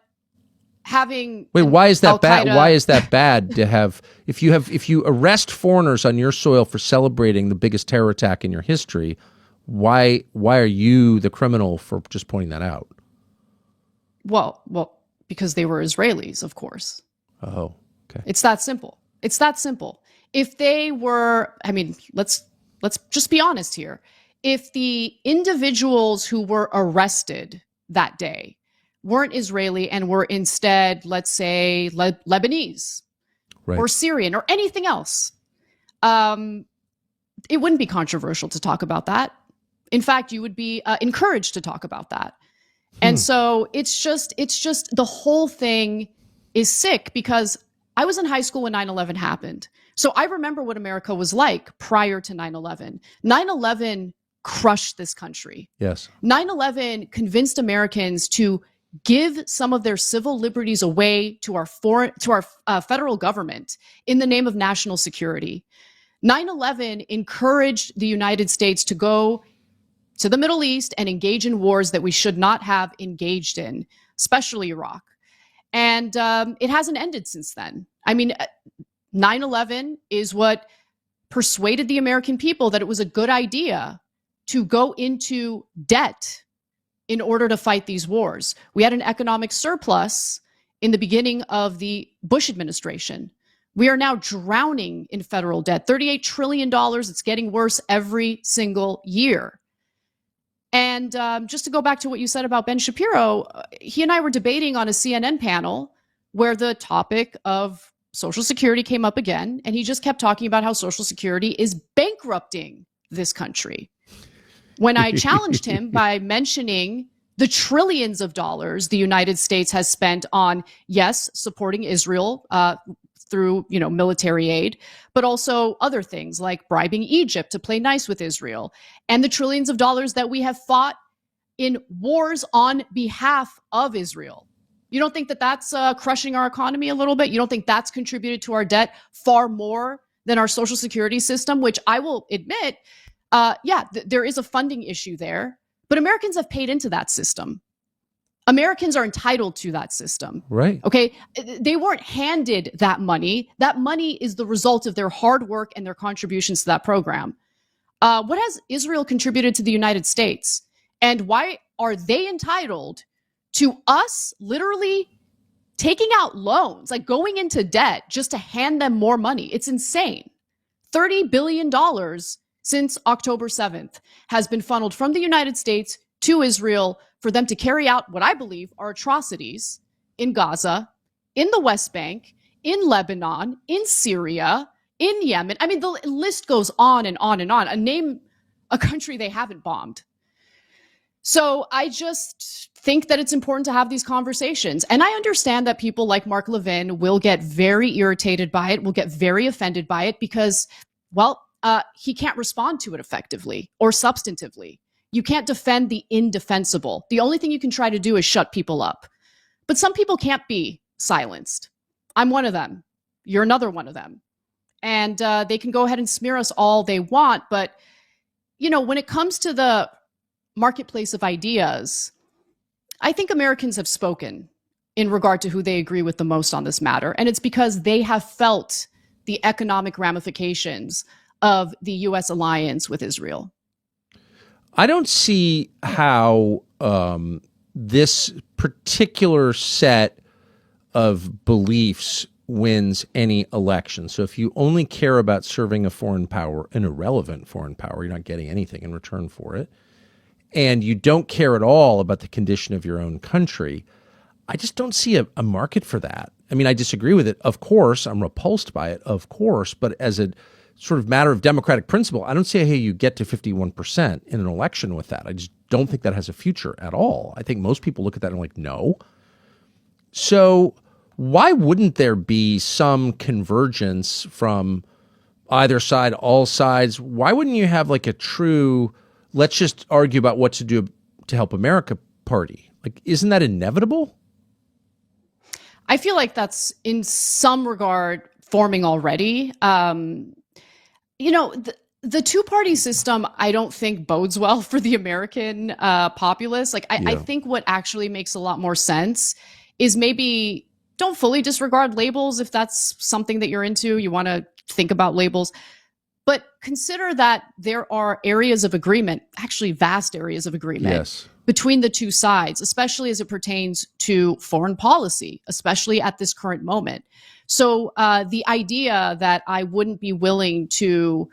why is that bad? Why is that bad to have if you arrest foreigners on your soil for celebrating the biggest terror attack in your history? Why are you the criminal for just pointing that out? Well, because they were Israelis, of course. Oh, okay. It's that simple. It's that simple. If they were, let's just be honest here. If the individuals who were arrested that day weren't Israeli and were instead, let's say, Lebanese, right, or Syrian or anything else, it wouldn't be controversial to talk about that. In fact, you would be encouraged to talk about that. And so it's just the whole thing is sick because I was in high school when 9/11 happened. So I remember what America was like prior to 9/11. 9/11 crushed this country. Yes. 9/11 convinced Americans to give some of their civil liberties away to our federal government in the name of national security. 9/11 encouraged the United States to go to the Middle East and engage in wars that we should not have engaged in, especially Iraq. And it hasn't ended since then. 9/11 is what persuaded the American people that it was a good idea to go into debt in order to fight these wars. We had an economic surplus in the beginning of the Bush administration. We are now drowning in federal debt, $38 trillion. It's getting worse every single year. And just to go back to what you said about Ben Shapiro, he and I were debating on a CNN panel where the topic of Social Security came up again. And he just kept talking about how Social Security is bankrupting this country. When I challenged him by mentioning the trillions of dollars the United States has spent on, yes, supporting Israel through military aid, but also other things like bribing Egypt to play nice with Israel, and the trillions of dollars that we have fought in wars on behalf of Israel. You don't think that that's crushing our economy a little bit? You don't think that's contributed to our debt far more than our Social Security system, which I will admit, there is a funding issue there, but Americans have paid into that system. Americans are entitled to that system. Right. Okay. They weren't handed that money. That money is the result of their hard work and their contributions to that program. What has Israel contributed to the United States? And why are they entitled to us literally taking out loans, like going into debt just to hand them more money? It's insane. $30 billion since October 7th has been funneled from the United States to Israel for them to carry out what I believe are atrocities in Gaza, in the West Bank, in Lebanon, in Syria, in Yemen. The list goes on and on and on. Name a country they haven't bombed. So I just think that it's important to have these conversations. And I understand that people like Mark Levin will get very irritated by it, will get very offended by it because, he can't respond to it effectively or substantively. You can't defend the indefensible. The only thing you can try to do is shut people up. But some people can't be silenced. I'm one of them. You're another one of them. And they can go ahead and smear us all they want. But, when it comes to the marketplace of ideas, I think Americans have spoken. in regard to who they agree with the most on this matter. And it's because they have felt the economic ramifications of the U.S. alliance with Israel. I don't see how this particular set of beliefs wins any election. So if you only care about serving a foreign power, an irrelevant foreign power, you're not getting anything in return for it, and you don't care at all about the condition of your own country, I just don't see a market for that. I mean, I disagree with it. Of course, I'm repulsed by it, of course, but as a sort of matter of democratic principle, I don't see how you get to 51% in an election with that. I just don't think that has a future at all. I think most people look at that and are like, no. So why wouldn't there be some convergence from either side, all sides? Why wouldn't you have like a true, let's just argue about what to do to help America party? Like, isn't that inevitable? I feel like that's in some regard forming already. The two-party system, I don't think bodes well for the American populace. I think what actually makes a lot more sense is maybe don't fully disregard labels if that's something that you're into. You want to think about labels. But consider that there are areas of agreement, actually vast areas of agreement between the two sides, especially as it pertains to foreign policy, especially at this current moment. So the idea that I wouldn't be willing to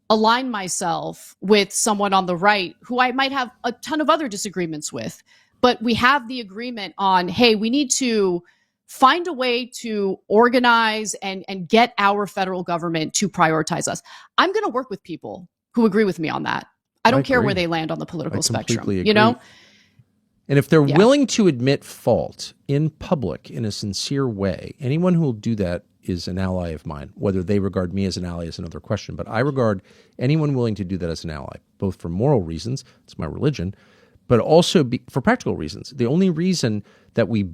align myself with someone on the right who I might have a ton of other disagreements with, but we have the agreement on, hey, we need to find a way to organize and get our federal government to prioritize us. I'm going to work with people who agree with me on that. I don't care where they land on the political spectrum, you know? And if they're willing to admit fault in public in a sincere way, anyone who will do that is an ally of mine. Whether they regard me as an ally is another question, but I regard anyone willing to do that as an ally, both for moral reasons, it's my religion, but also for practical reasons. The only reason that we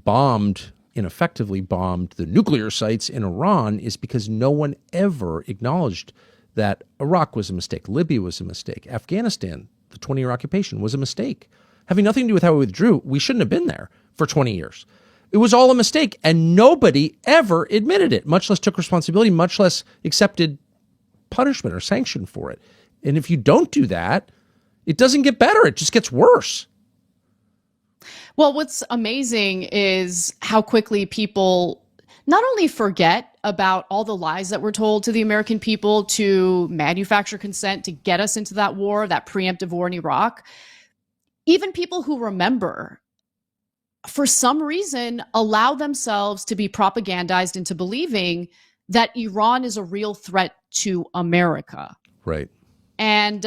ineffectively bombed the nuclear sites in Iran is because no one ever acknowledged that Iraq was a mistake, Libya was a mistake, Afghanistan, the 20-year occupation, was a mistake. Having nothing to do with how we withdrew, we shouldn't have been there for 20 years. It was all a mistake, and nobody ever admitted it, much less took responsibility, much less accepted punishment or sanction for it. And if you don't do that, it doesn't get better. It just gets worse. Well, what's amazing is how quickly people not only forget about all the lies that were told to the American people to manufacture consent to get us into that war, that preemptive war in Iraq, even people who remember, for some reason, allow themselves to be propagandized into believing that Iran is a real threat to America. Right. And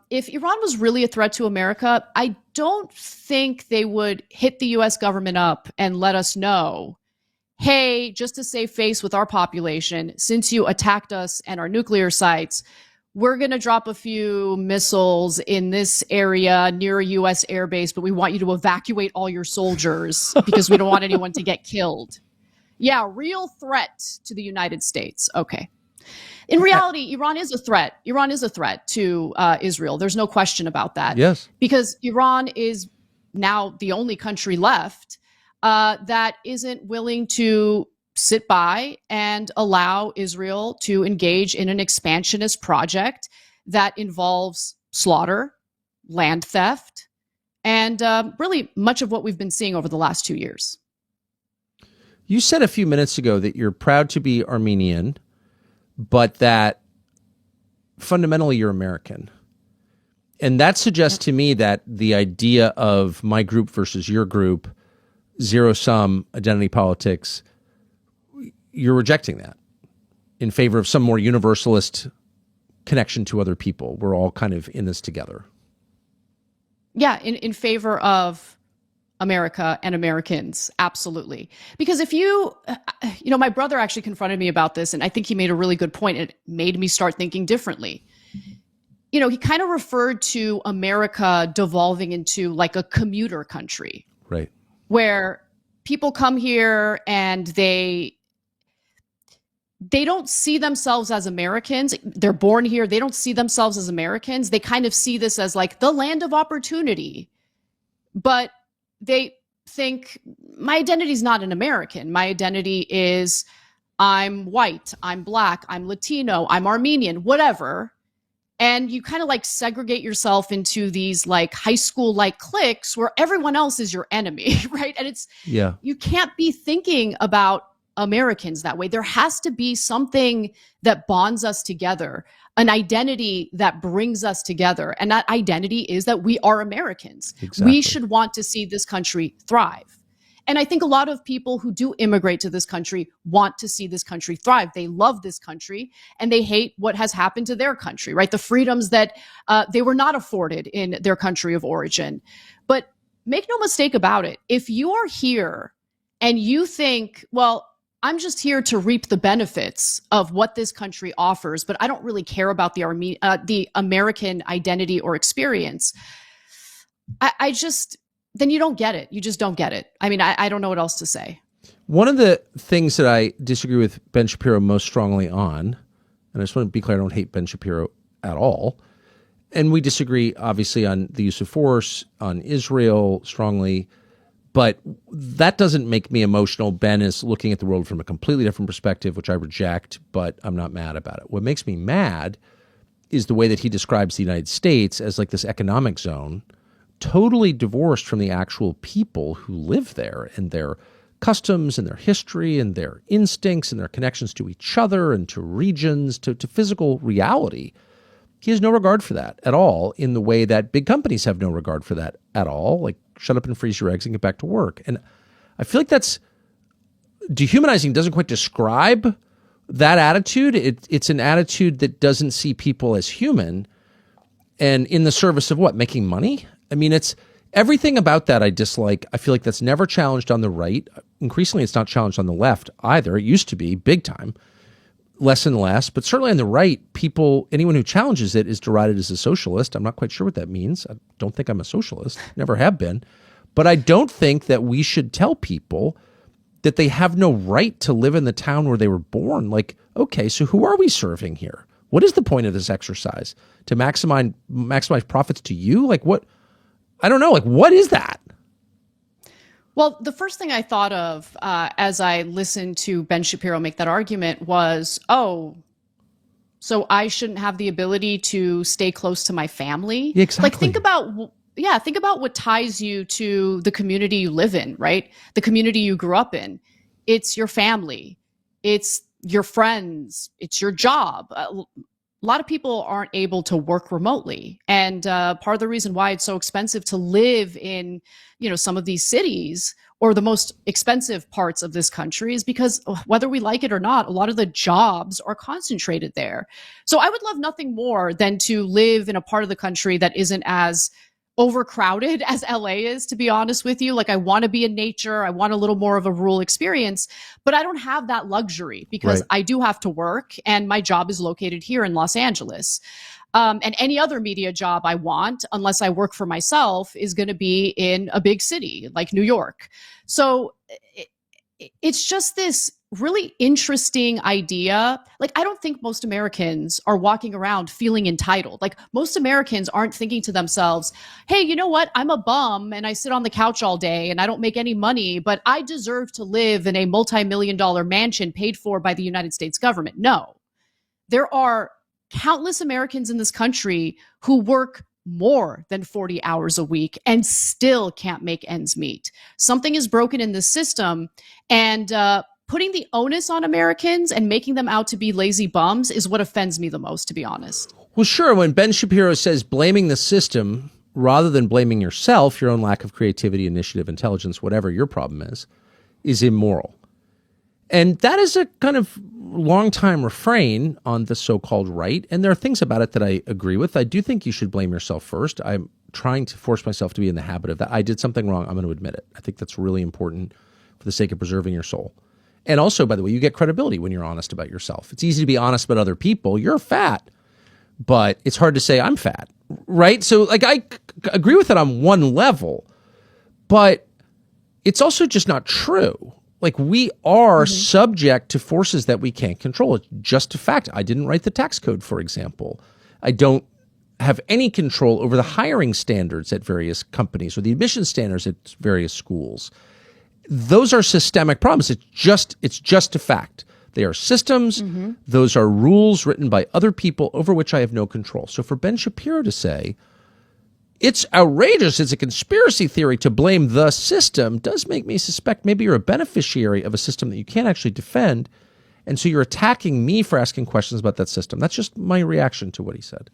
if Iran was really a threat to America, I don't think they would hit the U.S. government up and let us know, hey, just to save face with our population, since you attacked us and our nuclear sites, we're going to drop a few missiles in this area near a U.S. airbase, but we want you to evacuate all your soldiers because we don't want anyone to get killed. Yeah, real threat to the United States. Okay. In reality, Iran is a threat. Iran is a threat to Israel. There's no question about that. Yes. Because Iran is now the only country left that isn't willing to sit by and allow Israel to engage in an expansionist project that involves slaughter, land theft, and really much of what we've been seeing over the last 2 years. You said a few minutes ago that you're proud to be Armenian, but that fundamentally you're American. And that suggests to me that the idea of my group versus your group, zero-sum identity politics, you're rejecting that in favor of some more universalist connection to other people. We're all kind of in this together. Yeah, in favor of America and Americans, absolutely. Because if my brother actually confronted me about this, and I think he made a really good point. It made me start thinking differently. He kind of referred to America devolving into like a commuter country. Right. Where people come here and they don't see themselves as Americans. They're born here. They don't see themselves as Americans. They kind of see this as like the land of opportunity. But they think my identity is not an American. My identity is I'm white, I'm black, I'm Latino, I'm Armenian, whatever. And you kind of like segregate yourself into these like high school like cliques where everyone else is your enemy, right? And you can't be thinking about Americans that way. There has to be something that bonds us together, an identity that brings us together. And that identity is that we are Americans. Exactly. We should want to see this country thrive. And I think a lot of people who do immigrate to this country want to see this country thrive. They love this country and they hate what has happened to their country, right? The freedoms that they were not afforded in their country of origin. But make no mistake about it. If you are here and you think, well, I'm just here to reap the benefits of what this country offers, but I don't really care about the American identity or experience, then you don't get it. You just don't get it. I mean, I don't know what else to say. One of the things that I disagree with Ben Shapiro most strongly on, and I just want to be clear, I don't hate Ben Shapiro at all, and we disagree obviously on the use of force, on Israel strongly, but that doesn't make me emotional. Ben is looking at the world from a completely different perspective, which I reject, but I'm not mad about it. What makes me mad is the way that he describes the United States as like this economic zone, totally divorced from the actual people who live there and their customs and their history and their instincts and their connections to each other and to regions, to physical reality. He has no regard for that at all in the way that big companies have no regard for that at all. Like, shut up and freeze your eggs and get back to work. And I feel like that's dehumanizing, doesn't quite describe that attitude. It's an attitude that doesn't see people as human and in the service of what? Making money? I mean, it's everything about that I dislike. I feel like that's never challenged on the right. Increasingly, it's not challenged on the left either. It used to be big time, less and less. But certainly on the right, anyone who challenges it is derided as a socialist. I'm not quite sure what that means. I don't think I'm a socialist. Never have been. But I don't think that we should tell people that they have no right to live in the town where they were born. Like, okay, so who are we serving here? What is the point of this exercise? To maximize profits to you? Like what? I don't know. Like, what is that? Well, the first thing I thought of as I listened to Ben Shapiro make that argument was, oh, so I shouldn't have the ability to stay close to my family? Yeah, exactly. Like, think about what ties you to the community you live in, right? The community you grew up in. It's your family. It's your friends. It's your job. A lot of people aren't able to work remotely. And part of the reason why it's so expensive to live in, some of these cities or the most expensive parts of this country is because whether we like it or not, a lot of the jobs are concentrated there. So I would love nothing more than to live in a part of the country that isn't as overcrowded as LA is, to be honest with you. Like, I want to be in nature. I want a little more of a rural experience, but I don't have that luxury because Right. I do have to work and my job is located here in Los Angeles. And any other media job I want, unless I work for myself, is going to be in a big city like New York. So it's just this really interesting idea. Like, I don't think most Americans are walking around feeling entitled. Like, most Americans aren't thinking to themselves, hey, you know what? I'm a bum and I sit on the couch all day and I don't make any money, but I deserve to live in a multi-million-dollar mansion paid for by the United States government. No, there are countless Americans in this country who work more than 40 hours a week and still can't make ends meet. Something is broken in the system, and putting the onus on Americans and making them out to be lazy bums is what offends me the most, to be honest. Well, sure. When Ben Shapiro says blaming the system rather than blaming yourself, your own lack of creativity, initiative, intelligence, whatever your problem is immoral. And that is a kind of long-time refrain on the so-called right. And there are things about it that I agree with. I do think you should blame yourself first. I'm trying to force myself to be in the habit of that. I did something wrong. I'm going to admit it. I think that's really important for the sake of preserving your soul. And also, by the way, you get credibility when you're honest about yourself. It's easy to be honest about other people. You're fat, but it's hard to say I'm fat, right? So like, I agree with it on one level, but it's also just not true. Like, we are subject to forces that we can't control. It's just a fact. I didn't write the tax code, for example. I don't have any control over the hiring standards at various companies or the admission standards at various schools. Those are systemic problems. It's just a fact. They are systems. Mm-hmm. Those are rules written by other people over which I have no control. So for Ben Shapiro to say, it's outrageous, it's a conspiracy theory to blame the system, does make me suspect maybe you're a beneficiary of a system that you can't actually defend, and so you're attacking me for asking questions about that system. That's just my reaction to what he said.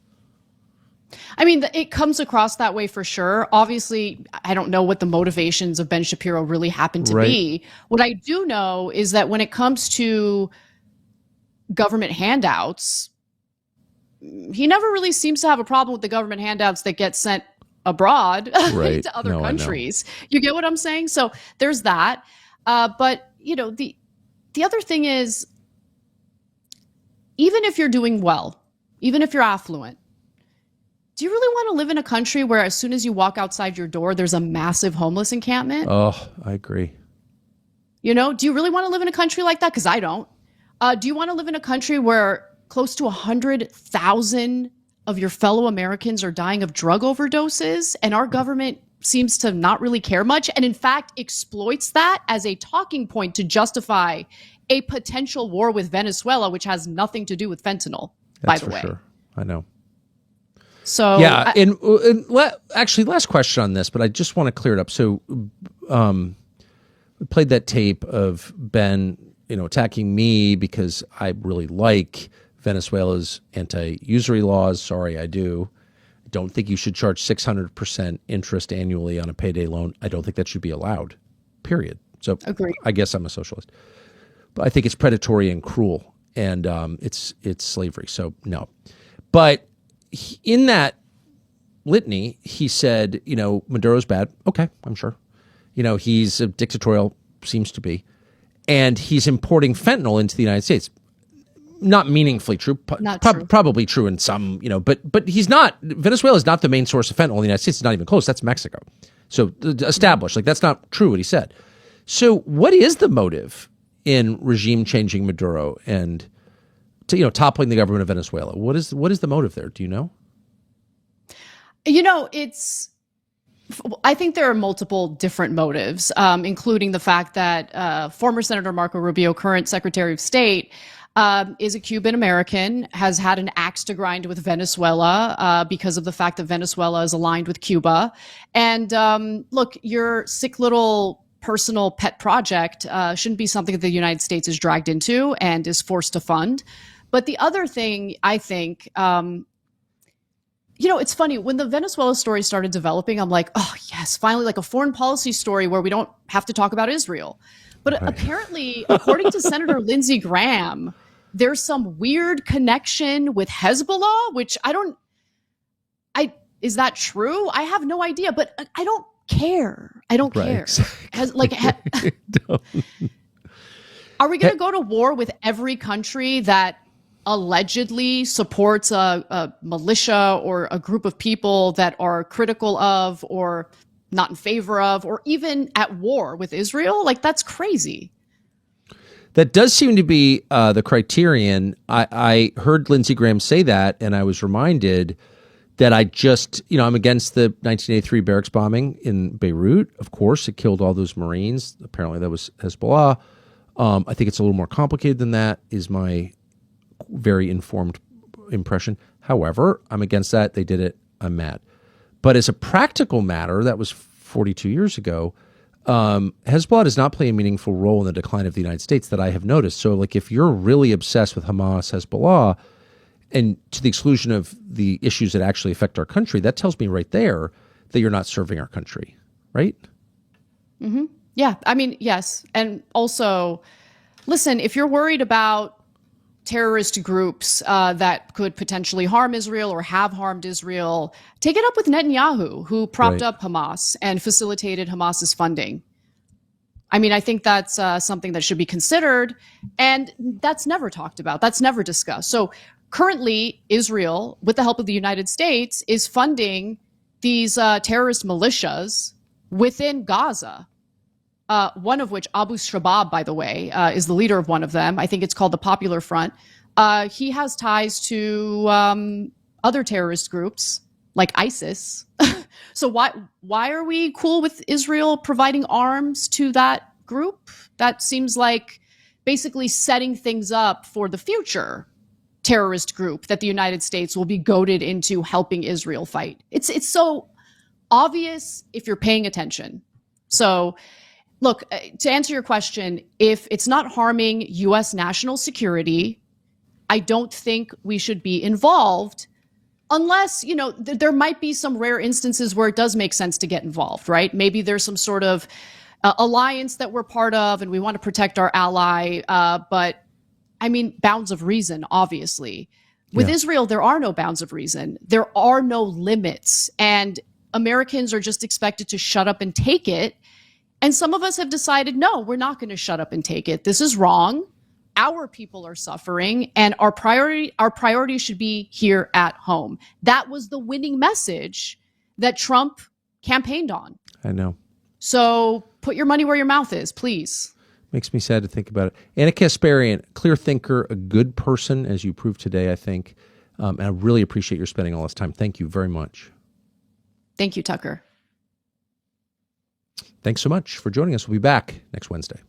I mean, it comes across that way for sure. Obviously, I don't know what the motivations of Ben Shapiro really happen to be. What I do know is that when it comes to government handouts, he never really seems to have a problem with the government handouts that get sent abroad to other countries. You get what I'm saying? So there's that. But, you know, the other thing is, even if you're doing well, even if you're affluent, do you really want to live in a country where as soon as you walk outside your door, there's a massive homeless encampment? Oh, I agree. You know, do you really want to live in a country like that? Because I don't. Do you want to live in a country where close to 100,000 of your fellow Americans are dying of drug overdoses, and our government seems to not really care much, and in fact exploits that as a talking point to justify a potential war with Venezuela, which has nothing to do with fentanyl, by the way. Sure. I know. So yeah, actually, last question on this, but I just want to clear it up. So, we played that tape of Ben, attacking me because I really like Venezuela's anti-usury laws. Sorry, I do. I don't think you should charge 600% interest annually on a payday loan. I don't think that should be allowed. Period. So, Agreed. I guess I'm a socialist, but I think it's predatory and cruel, and it's slavery. So no, but. In that litany, he said, Maduro's bad. Okay, I'm sure. He's dictatorial, seems to be. And he's importing fentanyl into the United States. Not meaningfully true. True. Probably true in some, but he's not. Venezuela is not the main source of fentanyl in the United States. It's not even close. That's Mexico. So established. That's not true what he said. So what is the motive in regime changing Maduro and toppling the government of Venezuela? What is the motive there? Do you know? I think there are multiple different motives, including the fact that former Senator Marco Rubio, current Secretary of State, is a Cuban American, has had an axe to grind with Venezuela because of the fact that Venezuela is aligned with Cuba. And look, your sick little personal pet project shouldn't be something that the United States is dragged into and is forced to fund. But the other thing, I think, it's funny. When the Venezuela story started developing, I'm like, oh, yes, finally, like a foreign policy story where we don't have to talk about Israel. But apparently, according to Senator Lindsey Graham, there's some weird connection with Hezbollah, which is that true? I have no idea, but I don't care. I don't care. Exactly. Are we going to go to war with every country that allegedly supports a militia or a group of people that are critical of or not in favor of or even at war with Israel? Like, that's crazy. That does seem to be the criterion. I heard Lindsey Graham say that, and I was reminded that I'm against the 1983 barracks bombing in Beirut. Of course, it killed all those Marines. Apparently that was Hezbollah. I think it's a little more complicated than that, is my very informed impression. However, I'm against that. They did it. I'm mad. But as a practical matter, that was 42 years ago, Hezbollah does not play a meaningful role in the decline of the United States that I have noticed. So, like, if you're really obsessed with Hamas, Hezbollah, and to the exclusion of the issues that actually affect our country, that tells me right there that you're not serving our country, right? Mm-hmm. Yeah, I mean, yes. And also, listen, if you're worried about terrorist groups that could potentially harm Israel or have harmed Israel, take it up with Netanyahu, who propped up Hamas and facilitated Hamas's funding. I mean, I think that's something that should be considered, and that's never talked about. That's never discussed. So currently, Israel, with the help of the United States, is funding these terrorist militias within Gaza. One of which, Abu Shabab, by the way, is the leader of one of them. I think it's called the Popular Front. He has ties to other terrorist groups like ISIS. So why are we cool with Israel providing arms to that group? That seems like basically setting things up for the future terrorist group that the United States will be goaded into helping Israel fight. It's so obvious if you're paying attention. So look, to answer your question, if it's not harming U.S. national security, I don't think we should be involved unless, you know, there might be some rare instances where it does make sense to get involved, right? Maybe there's some sort of alliance that we're part of and we want to protect our ally. But I mean, bounds of reason, obviously. With Israel, there are no bounds of reason. There are no limits. And Americans are just expected to shut up and take it. And some of us have decided, no, we're not going to shut up and take it. This is wrong. Our people are suffering, and our priority should be here at home. That was the winning message that Trump campaigned on. I know. So put your money where your mouth is, please. Makes me sad to think about it. Anna Kasparian, clear thinker, a good person, as you proved today, I think. And I really appreciate your spending all this time. Thank you very much. Thank you, Tucker. Thanks so much for joining us. We'll be back next Wednesday.